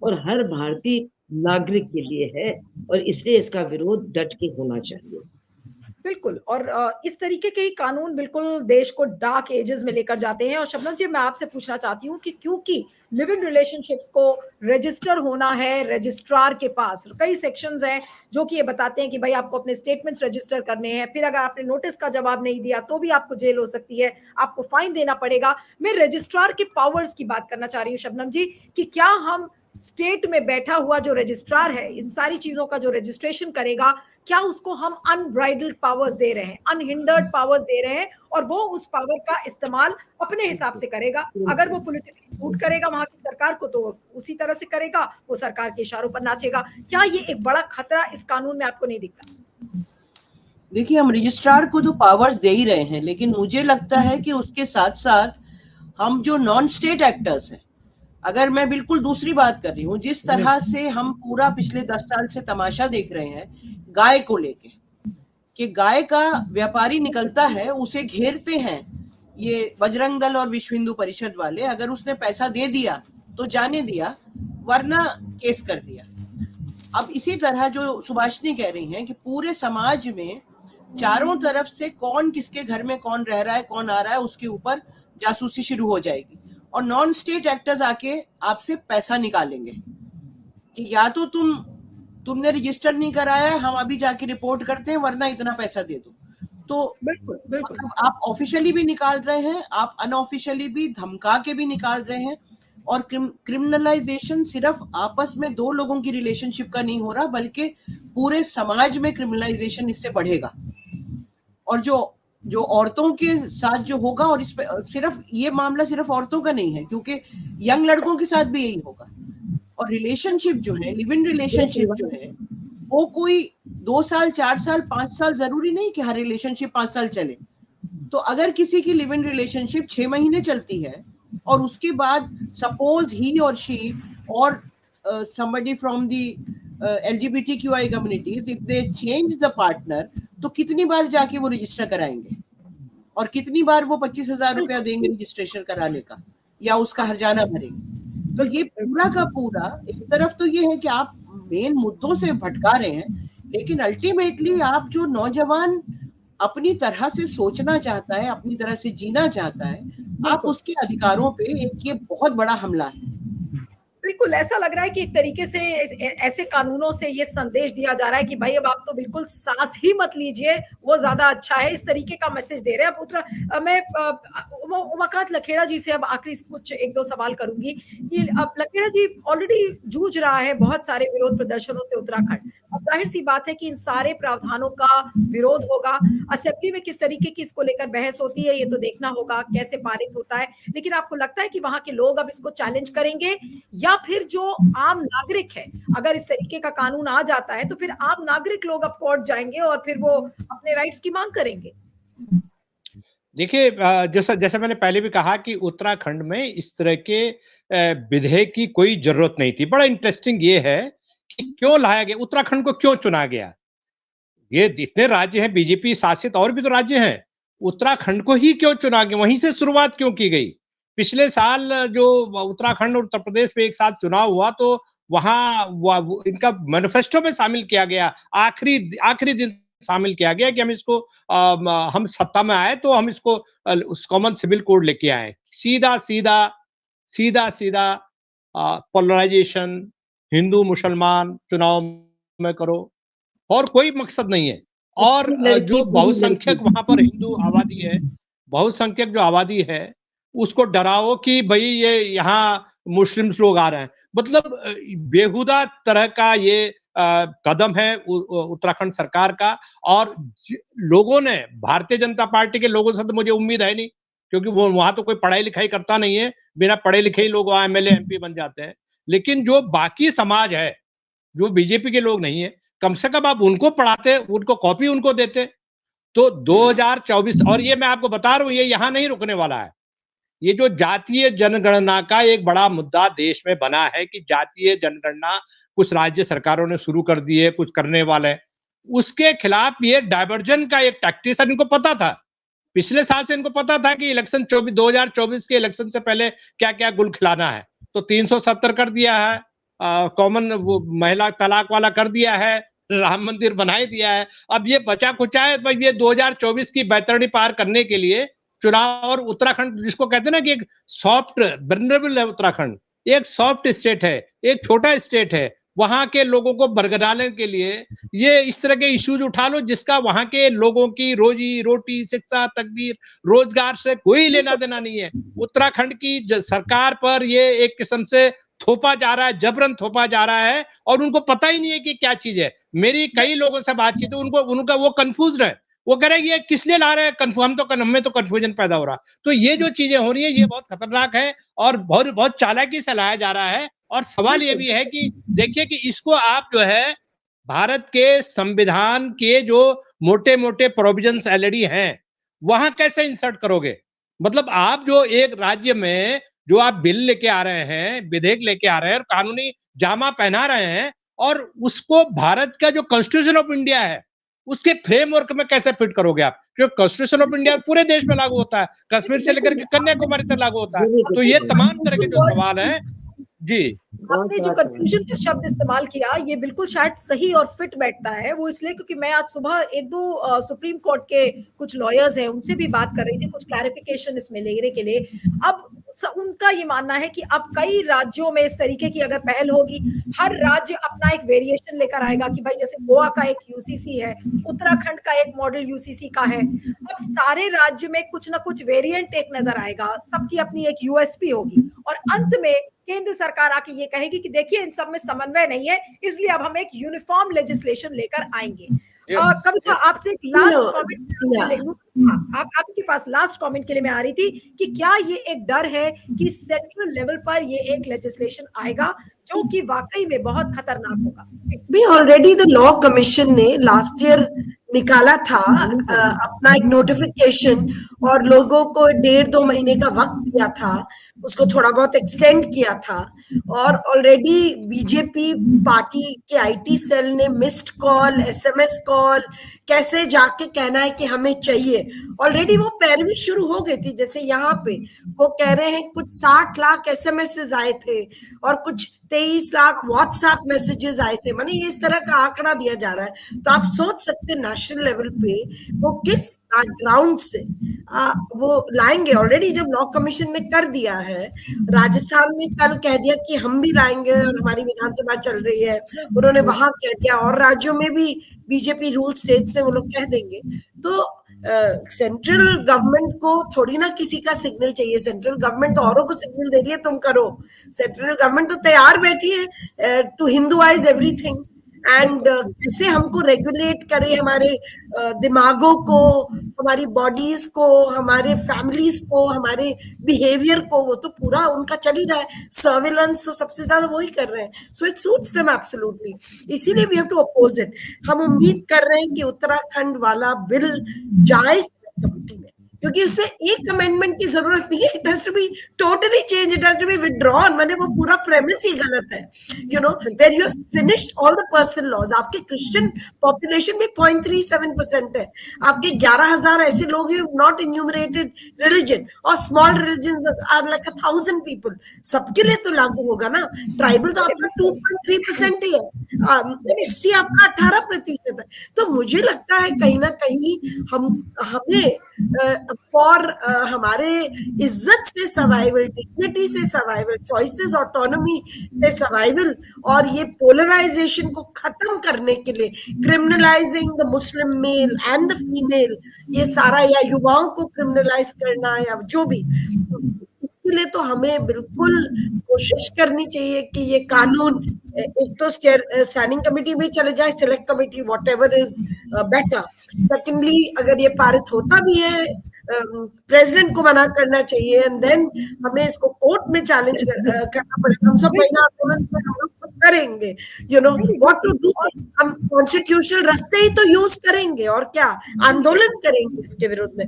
और हर भारतीय नागरिक के लिए है और इसलिए इसका विरोध डट के होना चाहिए। बिल्कुल। और इस तरीके के ही कानून बिल्कुल देश को डार्क एजेस में लेकर जाते हैं। और शबनम जी, मैं आपसे पूछना चाहती हूँ कि क्योंकि लिव इन रिलेशनशिप्स को रजिस्टर होना है रजिस्ट्रार के पास, कई सेक्शंस हैं जो कि ये बताते हैं कि भाई आपको अपने स्टेटमेंट्स रजिस्टर करने हैं, फिर अगर आपने नोटिस का जवाब नहीं दिया तो भी आपको जेल हो सकती है, आपको फाइन देना पड़ेगा। मैं रजिस्ट्रार के पावर्स की बात करना चाह रही हूँ शबनम जी, कि क्या हम स्टेट में बैठा हुआ जो रजिस्ट्रार है, इन सारी चीजों का जो रजिस्ट्रेशन करेगा, क्या उसको हम अनब्राइडल्ड पावर्स दे रहे हैं, अनहिंडर्ड पावर्स दे रहे हैं, और वो उस पावर का इस्तेमाल अपने हिसाब से करेगा? अगर वो पॉलिटिकली सूट करेगा वहां की सरकार को तो वो उसी तरह से करेगा, वो सरकार के इशारों पर नाचेगा। क्या ये एक बड़ा खतरा इस कानून में आपको नहीं दिखता? देखिए, हम रजिस्ट्रार को तो पावर्स दे ही रहे हैं, लेकिन मुझे लगता है कि उसके साथ साथ हम जो नॉन स्टेट एक्टर्स हैं, अगर मैं बिल्कुल दूसरी बात कर रही हूँ, जिस तरह से हम पूरा पिछले 10 साल से तमाशा देख रहे हैं गाय को लेके, कि गाय का व्यापारी निकलता है, उसे घेरते हैं ये बजरंग दल और विश्व हिंदू परिषद वाले, अगर उसने पैसा दे दिया तो जाने दिया, वरना केस कर दिया। अब इसी तरह जो सुभाषिनी कह रही हैं कि पूरे समाज में चारों तरफ से कौन किसके घर में कौन रह रहा है, कौन आ रहा है, उसके ऊपर जासूसी शुरू हो जाएगी और नॉन स्टेट एक्टर्स आके आपसे पैसा निकालेंगे कि या तो तुमने रजिस्टर नहीं कराया है, हम अभी जाके रिपोर्ट करते हैं, वरना इतना पैसा दे दो। तो बिल्कुल बिल्कुल। मतलब आप ऑफिशियली भी निकाल रहे हैं, आप अनऑफिशियली भी धमका के भी निकाल रहे हैं। और क्रिमिनलाइजेशन सिर्फ आपस में 2 लोगों की रिलेशनशिप का नहीं हो रहा, बल्कि पूरे समाज में क्रिमिनलाइजेशन इससे बढ़ेगा। और जो जो औरतों के साथ जो होगा, और इस पे सिर्फ ये मामला सिर्फ औरतों का नहीं है, क्योंकि यंग लड़कों के साथ भी यही होगा। और रिलेशनशिप जो है, लिव इन रिलेशनशिप जो है, वो कोई 2 साल 4 साल 5 साल जरूरी नहीं कि हर रिलेशनशिप 5 साल चले। तो अगर किसी की लिव इन रिलेशनशिप 6 महीने चलती है और उसके बाद सपोज ही और शी और somebody from the LGBTQI communities, if they change the partner, तो कितनी बार जाके वो रजिस्टर कराएंगे और कितनी बार वो 25,000 रुपया देंगे रजिस्ट्रेशन कराने का, या उसका हर्जाना भरेंगे। तो ये पूरा का पूरा एक तरफ तो ये है कि आप मेन मुद्दों से भटका रहे हैं, लेकिन अल्टीमेटली आप जो नौजवान अपनी तरह से सोचना चाहता है, अपनी तरह से जीना चाहता है, आप उसके अधिकारों पे एक ये बहुत बड़ा हमला है। बिल्कुल ऐसा लग रहा है कि एक तरीके से ऐसे कानूनों से ये संदेश दिया जा रहा है कि भाई अब आप तो बिल्कुल सांस ही मत लीजिए, वो ज्यादा अच्छा है, इस तरीके का मैसेज दे रहे हैं। अब उत्तरा मैं उमाकांत लखेड़ा जी से अब आखिरी कुछ 1-2 सवाल करूंगी कि अब लखेड़ा जी ऑलरेडी जूझ रहा है बहुत सारे विरोध प्रदर्शनों से उत्तराखंड। अब जाहिर सी बात है कि इन सारे प्रावधानों का विरोध होगा, असेंबली में किस तरीके की इसको लेकर बहस होती है ये तो देखना होगा, कैसे पारित होता है। लेकिन आपको लगता है कि वहां के लोग अब इसको चैलेंज करेंगे, या फिर जो आम नागरिक है, अगर इस तरीके का कानून आ जाता है तो फिर आम नागरिक लोग अब कोर्ट जाएंगे और फिर वो अपने राइट्स की मांग करेंगे? देखिए जैसा जैसा मैंने पहले भी कहा कि उत्तराखंड में इस तरह के विधेयक की कोई जरूरत नहीं थी। बड़ा इंटरेस्टिंग ये है कि क्यों लाया गया, उत्तराखंड को क्यों चुना गया। ये इतने राज्य हैं बीजेपी शासित, और भी तो राज्य हैं, उत्तराखंड को ही क्यों चुना गया, वहीं से शुरुआत क्यों की गई। पिछले साल जो उत्तराखंड और उत्तर प्रदेश में एक साथ चुनाव हुआ तो वहां इनका मैनिफेस्टो में शामिल किया गया, आखिरी दिन शामिल किया गया कि हम इसको हम सत्ता में आए तो हम इसको कॉमन सिविल कोड लेके आए। सीधा सीधा पोलराइजेशन, हिंदू मुसलमान चुनाव में करो, और कोई मकसद नहीं है। और जो बहुसंख्यक वहां पर हिंदू आबादी है, बहुसंख्यक जो आबादी है, उसको डराओ कि भाई ये यहाँ मुस्लिम्स लोग आ रहे हैं। मतलब बेहुदा तरह का ये कदम है उत्तराखंड सरकार का। और लोगों ने, भारतीय जनता पार्टी के लोगों से तो मुझे उम्मीद है नहीं, क्योंकि वो वहां तो कोई पढ़ाई लिखाई करता नहीं है, बिना पढ़े लिखे ही लोग एमएलए एमपी बन जाते हैं। लेकिन जो बाकी समाज है, जो बीजेपी के लोग नहीं है, कम से कम आप उनको पढ़ाते, उनको कॉपी उनको देते। तो 2024, और ये मैं आपको बता रहा हूं, ये यहां नहीं रुकने वाला है। ये जो जातीय जनगणना का एक बड़ा मुद्दा देश में बना है कि जातीय जनगणना कुछ राज्य सरकारों ने शुरू कर दी है, कुछ करने वाले हैं, उसके खिलाफ ये डायवर्जन का एक टैक्टिक्स है। इनको पता था, पिछले साल से इनको पता था कि इलेक्शन 2024 के इलेक्शन से पहले क्या क्या गुल खिलाना है। तो 370 कर दिया है, कॉमन वो महिला तलाक वाला कर दिया है, राम मंदिर बना ही दिया है। अब ये बचा कुचा है, ये 2024 की बैतरणी पार करने के लिए चुनाव। और उत्तराखंड जिसको कहते हैं ना कि एक सॉफ्ट वल्नरेबल है, उत्तराखंड एक सॉफ्ट स्टेट है, एक छोटा स्टेट है, वहां के लोगों को बरगलाने के लिए ये इस तरह के इश्यूज उठा लो जिसका वहां के लोगों की रोजी रोटी, शिक्षा, तकदीर, रोजगार से कोई लेना देना नहीं है। उत्तराखंड की सरकार पर ये एक किस्म से थोपा जा रहा है, जबरन थोपा जा रहा है, और उनको पता ही नहीं है कि क्या चीज है। मेरी कई लोगों से बातचीत है, उनका वो कंफ्यूज है, वो कह रहे हैं ये किस लिए ला रहे हैं, हमें तो कंफ्यूजन पैदा हो रहा। तो ये जो चीजें हो रही है ये बहुत खतरनाक है और बहुत चालाकी से लाया जा रहा है। और सवाल ये भी है कि देखिए कि इसको आप जो है भारत के संविधान के जो मोटे मोटे प्रोविजंस ऑलरेडी हैं वहां कैसे इंसर्ट करोगे। मतलब आप जो एक राज्य में जो आप बिल लेके आ रहे हैं, विधेयक लेके आ रहे हैं और कानूनी जामा पहना रहे हैं, और उसको भारत का जो कॉन्स्टिट्यूशन ऑफ इंडिया है उसके फ्रेमवर्क में कैसे फिट करोगे आप, क्योंकि कॉन्स्टिट्यूशन ऑफ इंडिया पूरे देश में लागू होता है, कश्मीर से लेकर के कन्याकुमारी तक लागू होता है। तो ये तमाम तरह के जो सवाल हैं जी, आपने जो कंफ्यूजन का शब्द इस्तेमाल किया ये बिल्कुल शायद सही और फिट बैठता है। वो इसलिए क्योंकि मैं आज सुबह 1-2 सुप्रीम कोर्ट के कुछ लॉयर्स हैं उनसे भी बात कर रही थी, कुछ क्लैरिफिकेशन इसमें लेने के लिए। अब उनका ये मानना है कि अब कई राज्यों में इस तरीके की अगर पहल होगी, हर राज्य अपना एक वेरिएशन लेकर आएगा कि भाई जैसे गोवा का एक यूसीसी है, उत्तराखंड का एक मॉडल यूसीसी का है। अब सारे राज्य में कुछ ना कुछ वेरिएंट एक नजर आएगा, सबकी अपनी एक यूएसपी होगी, और अंत में केंद्र सरकार आके ये कहेगी कि देखिए इन सब में समन्वय नहीं है, इसलिए अब हम एक यूनिफॉर्म लेजिस्लेशन लेकर आएंगे। कविता आपसे एक लास्ट No, कमेंट yeah. ले लूं। आप आपके पास लास्ट कमेंट के लिए मैं आ रही थी कि क्या ये एक डर है कि सेंट्रल लेवल पर ये एक लेजिस्लेशन आएगा जो कि वाकई में बहुत खतरनाक होगा? भी ऑलरेडी द लॉ कमीशन ने लास्ट ईयर निकाला था अपना एक नोटिफिकेशन और लोगों को 1.5-2 महीने का वक्त दिया था, उसको थोड़ा बहुत एक्सटेंड किया था और ऑलरेडी बीजेपी पार्टी के आईटी सेल ने मिस्ड कॉल, एसएमएस कॉल, कैसे जाके कहना है कि हमें चाहिए, ऑलरेडी वो पैरवी शुरू हो गई थी। जैसे यहाँ पे वो कह रहे हैं कुछ 60 लाख एसएमएस आए थे और कुछ 23 लाख व्हाट्सएप मैसेजेस आए थे, माने ये इस तरह का आंकड़ा दिया जा रहा है। तो आप सोच सकते हैं नेशनल लेवल पे वो किस बैकग्राउंड से वो लाएंगे। ऑलरेडी जब लॉ कमीशन ने कर दिया है, राजस्थान ने कल कह दिया कि हम भी लाएंगे और हमारी विधानसभा चल रही है, उन्होंने वहां कह दिया और राज्यों में भी बीजेपी रूल स्टेट्स में वो लोग कह देंगे। तो सेंट्रल गवर्नमेंट को थोड़ी ना किसी का सिग्नल चाहिए, सेंट्रल गवर्नमेंट तो औरों को सिग्नल दे रही है तुम करो। सेंट्रल गवर्नमेंट तो तैयार बैठी है टू हिंदुआइज एवरीथिंग एंड कैसे हमको रेगुलेट करे, हमारे दिमागों को, हमारी बॉडीज को, हमारे फैमिलीज को, हमारे बिहेवियर को, वो तो पूरा उनका चल ही रहा है। सर्विलेंस तो सबसे ज्यादा वही कर रहे हैं, so it suits them absolutely. इसीलिए we have to oppose it. हम उम्मीद कर रहे हैं कि उत्तराखंड वाला बिल जाए कमेटी में, क्योंकि उसमें एक अमेंडमेंट की जरूरत नहीं है। It has to be totally change, it has to be withdrawn. माने वो पूरा प्रेमिस ही गलत है, you know, where you have finished all the personal laws. आपके क्रिश्चियन पॉपुलेशन में 0.37% है, आपके 11,000 ऐसे लोग हैं नॉट इन्यूमरेटेड रिलीजन, और small religion are like 1,000 people. सबके लिए तो लागू होगा ना। ट्राइबल तो आपका 2.3% ही है, एससी आपका 18% है। तो मुझे लगता है कहीं ना कहीं हमें फॉर हमारे इज्जत से सर्वाइवल, डिग्निटी से सर्वाइवल, चॉइसेस, ऑटोनॉमी से सर्वाइवल, और ये पोलराइजेशन को खत्म करने के लिए, criminalising the Muslim male and the female, ये सारा, या युवाओं को क्रिमिनलाइज करना, या जो भी, इसके लिए तो हमें बिल्कुल कोशिश करनी चाहिए कि ये कानून एक तो स्टैंडिंग कमेटी में चले जाए, select committee, whatever is better. Secondly, अगर ये पारित होता भी है, प्रेसिडेंट को मना करना चाहिए, एंड देन हमें इसको कोर्ट में चैलेंज करना पड़ेगा। हम सब महिला आंदोलन हम लोग करेंगे, you know what to do. हम कॉन्स्टिट्यूशनल रास्ते ही तो यूज करेंगे, और क्या आंदोलन करेंगे इसके विरुद्ध में।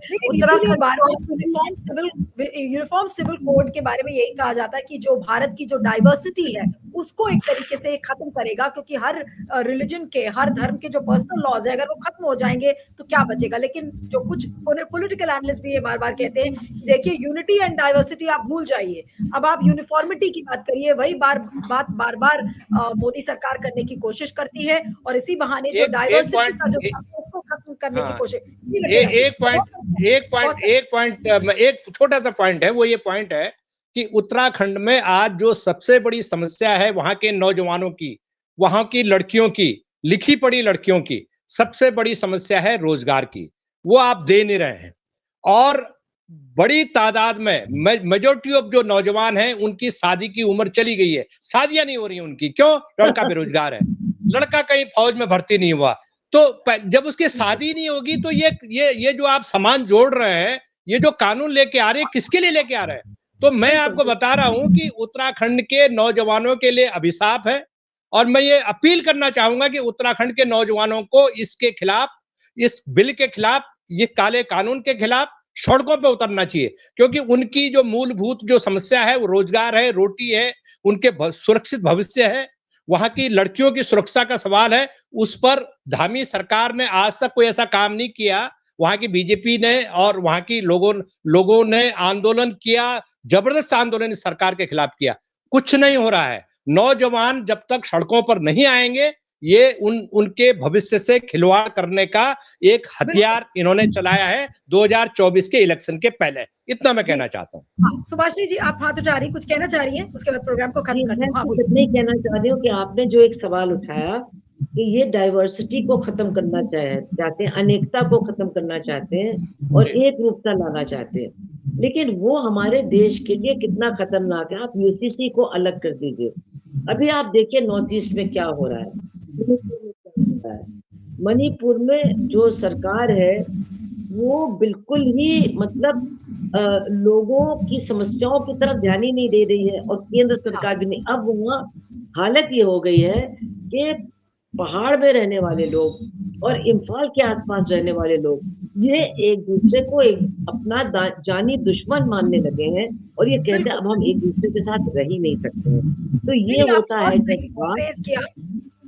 यूनिफॉर्म सिविल कोड के बारे में यही कहा जाता है कि जो भारत की जो डाइवर्सिटी है उसको एक तरीके से खत्म करेगा, क्योंकि हर रिलीजन के, हर धर्म के जो पर्सनल लॉज है अगर वो खत्म हो जाएंगे तो क्या बचेगा। लेकिन जो कुछ पॉलिटिकल एनालिस्ट भी ये बार बार कहते हैं, देखिए यूनिटी एंड डाइवर्सिटी आप भूल जाइए, अब आप यूनिफॉर्मिटी की बात करिए। वही बात बार बार मोदी सरकार करने की कोशिश करती है, और इसी बहाने जो डाइवर्सिटी का जो उसको खत्म करने की कोशिश। एक छोटा सा पॉइंट है, वो ये पॉइंट है कि उत्तराखंड में आज जो सबसे बड़ी समस्या है वहां के नौजवानों की, वहां की लड़कियों की, लिखी पढ़ी लड़कियों की सबसे बड़ी समस्या है रोजगार की। वो आप दे नहीं रहे हैं, और बड़ी तादाद में मेजोरिटी ऑफ जो नौजवान हैं उनकी शादी की उम्र चली गई है, शादियां नहीं हो रही उनकी। क्यों? लड़का बेरोजगार है, लड़का कहीं फौज में भर्ती नहीं हुआ, तो जब उसकी शादी नहीं होगी तो ये जो आप सामान जोड़ रहे हैं, ये जो कानून लेके आ रहे हैं, किसके लिए लेके आ रहे हैं? तो मैं आपको बता रहा हूं कि उत्तराखंड के नौजवानों के लिए अभिशाप है, और मैं ये अपील करना चाहूंगा कि उत्तराखंड के नौजवानों को इसके खिलाफ, इस बिल के खिलाफ, ये काले कानून के खिलाफ सड़कों पे उतरना चाहिए, क्योंकि उनकी जो मूलभूत जो समस्या है वो रोजगार है, रोटी है, उनके सुरक्षित भविष्य है, वहां की लड़कियों की सुरक्षा का सवाल है। उस पर धामी सरकार ने आज तक कोई ऐसा काम नहीं किया। वहां की बीजेपी ने और वहां की लोगों ने आंदोलन किया, जबरदस्त आंदोलन इस सरकार के खिलाफ किया, कुछ नहीं हो रहा है। नौजवान जब तक सड़कों पर नहीं आएंगे, ये उनके भविष्य से खिलवाड़ करने का एक हथियार इन्होंने चलाया है 2024 के इलेक्शन के पहले। इतना मैं कहना चाहता हूँ। हाँ, सुभाषिनी जी आप हाथ उठा रही, कुछ कहना चाह रही हैं, उसके बाद प्रोग्राम को खत्म करते हैं। हाँ, नहीं कहना चाह रही हूँ कि आपने जो एक सवाल उठाया कि ये डाइवर्सिटी को खत्म करना चाहते हैं, अनेकता को खत्म करना चाहते हैं और एक रूपता लाना चाहते हैं, लेकिन वो हमारे देश के लिए कितना खतरनाक है। आप यूसीसी को अलग कर दीजिए, अभी आप देखिए नॉर्थ ईस्ट में क्या हो रहा है। मणिपुर में जो सरकार है वो बिल्कुल ही मतलब लोगों की समस्याओं की तरफ ध्यान ही नहीं दे रही है, और केंद्र सरकार भी नहीं। अब वहाँ हालत ये हो गई है कि पहाड़ में रहने वाले लोग और इम्फाल के आसपास रहने वाले लोग ये एक दूसरे को एक अपना जानी दुश्मन मानने लगे हैं, और ये कहते हैं अब हम एक दूसरे के साथ रह ही नहीं सकते हैं। तो ये नहीं, होता है आपने जब बहुत रेस किया,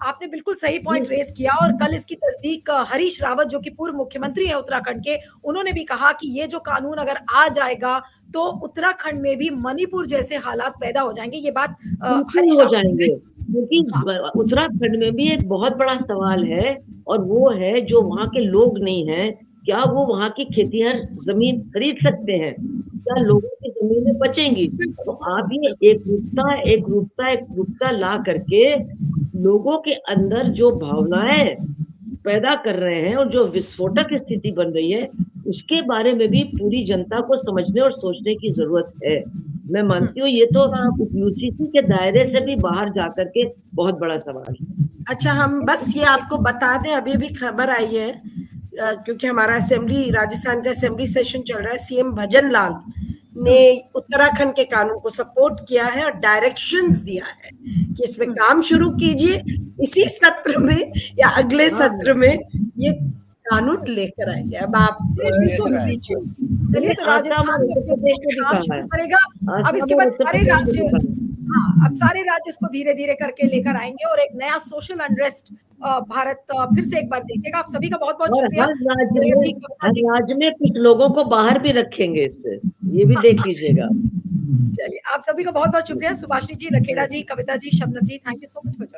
आपने बिल्कुल सही जी। पॉइंट रेस किया। और कल इसकी तस्दीक हरीश रावत जो कि पूर्व मुख्यमंत्री हैं उत्तराखंड के, उन्होंने भी कहा कि ये जो कानून अगर आ जाएगा तो उत्तराखंड में भी मणिपुर जैसे हालात पैदा हो जाएंगे। ये बात बिल्कुल हरीश हो रावत ने जाएंगे, क्योंकि हाँ, उत्तराखंड में भी एक बहुत बड़ा सवाल है, और वो है जो वहाँ के लोग नहीं हैं, क्या वो वहाँ की खेतीहर जमीन खरीद सकते हैं? क्या लोगों की जमीनें बचेंगी? तो आप ये एकरूपता ला करके लोगों के अंदर जो भावनाएं पैदा कर रहे हैं और जो विस्फोटक स्थिति बन रही है, उसके बारे में भी पूरी जनता को समझने और सोचने की जरूरत है। मैं मानती हूँ ये तो यूसीसी के दायरे से भी बाहर जाकर के बहुत बड़ा सवाल है। अच्छा, हम बस ये आपको बता दें, अभी खबर आई है क्योंकि हमारा असेंबली, राजस्थान का असेंबली सेशन चल रहा है, सीएम भजन लाल ने उत्तराखंड के कानून को सपोर्ट किया है और डायरेक्शंस दिया है कि इसमें काम शुरू कीजिए, इसी सत्र में या अगले सत्र में ये कानून लेकर आएंगे। अब आप सुन लीजिए। चलिए, तो राजस्थान में काम शुरू करेगा। अब इसके बाद सारे राज्य, हाँ, अब सारे राज्य इसको धीरे धीरे करके लेकर आएंगे और एक नया सोशल अनरेस्ट भारत फिर से एक बार देखेगा। आप सभी का बहुत बहुत शुक्रिया। हर राज्य में कुछ लोगों को बाहर भी रखेंगे इससे, ये भी देख लीजिएगा। चलिए, आप सभी का बहुत बहुत शुक्रिया। Subhashini ji, Rakheda ji, Kavita ji, Shabnam ji, thank you so much for joining.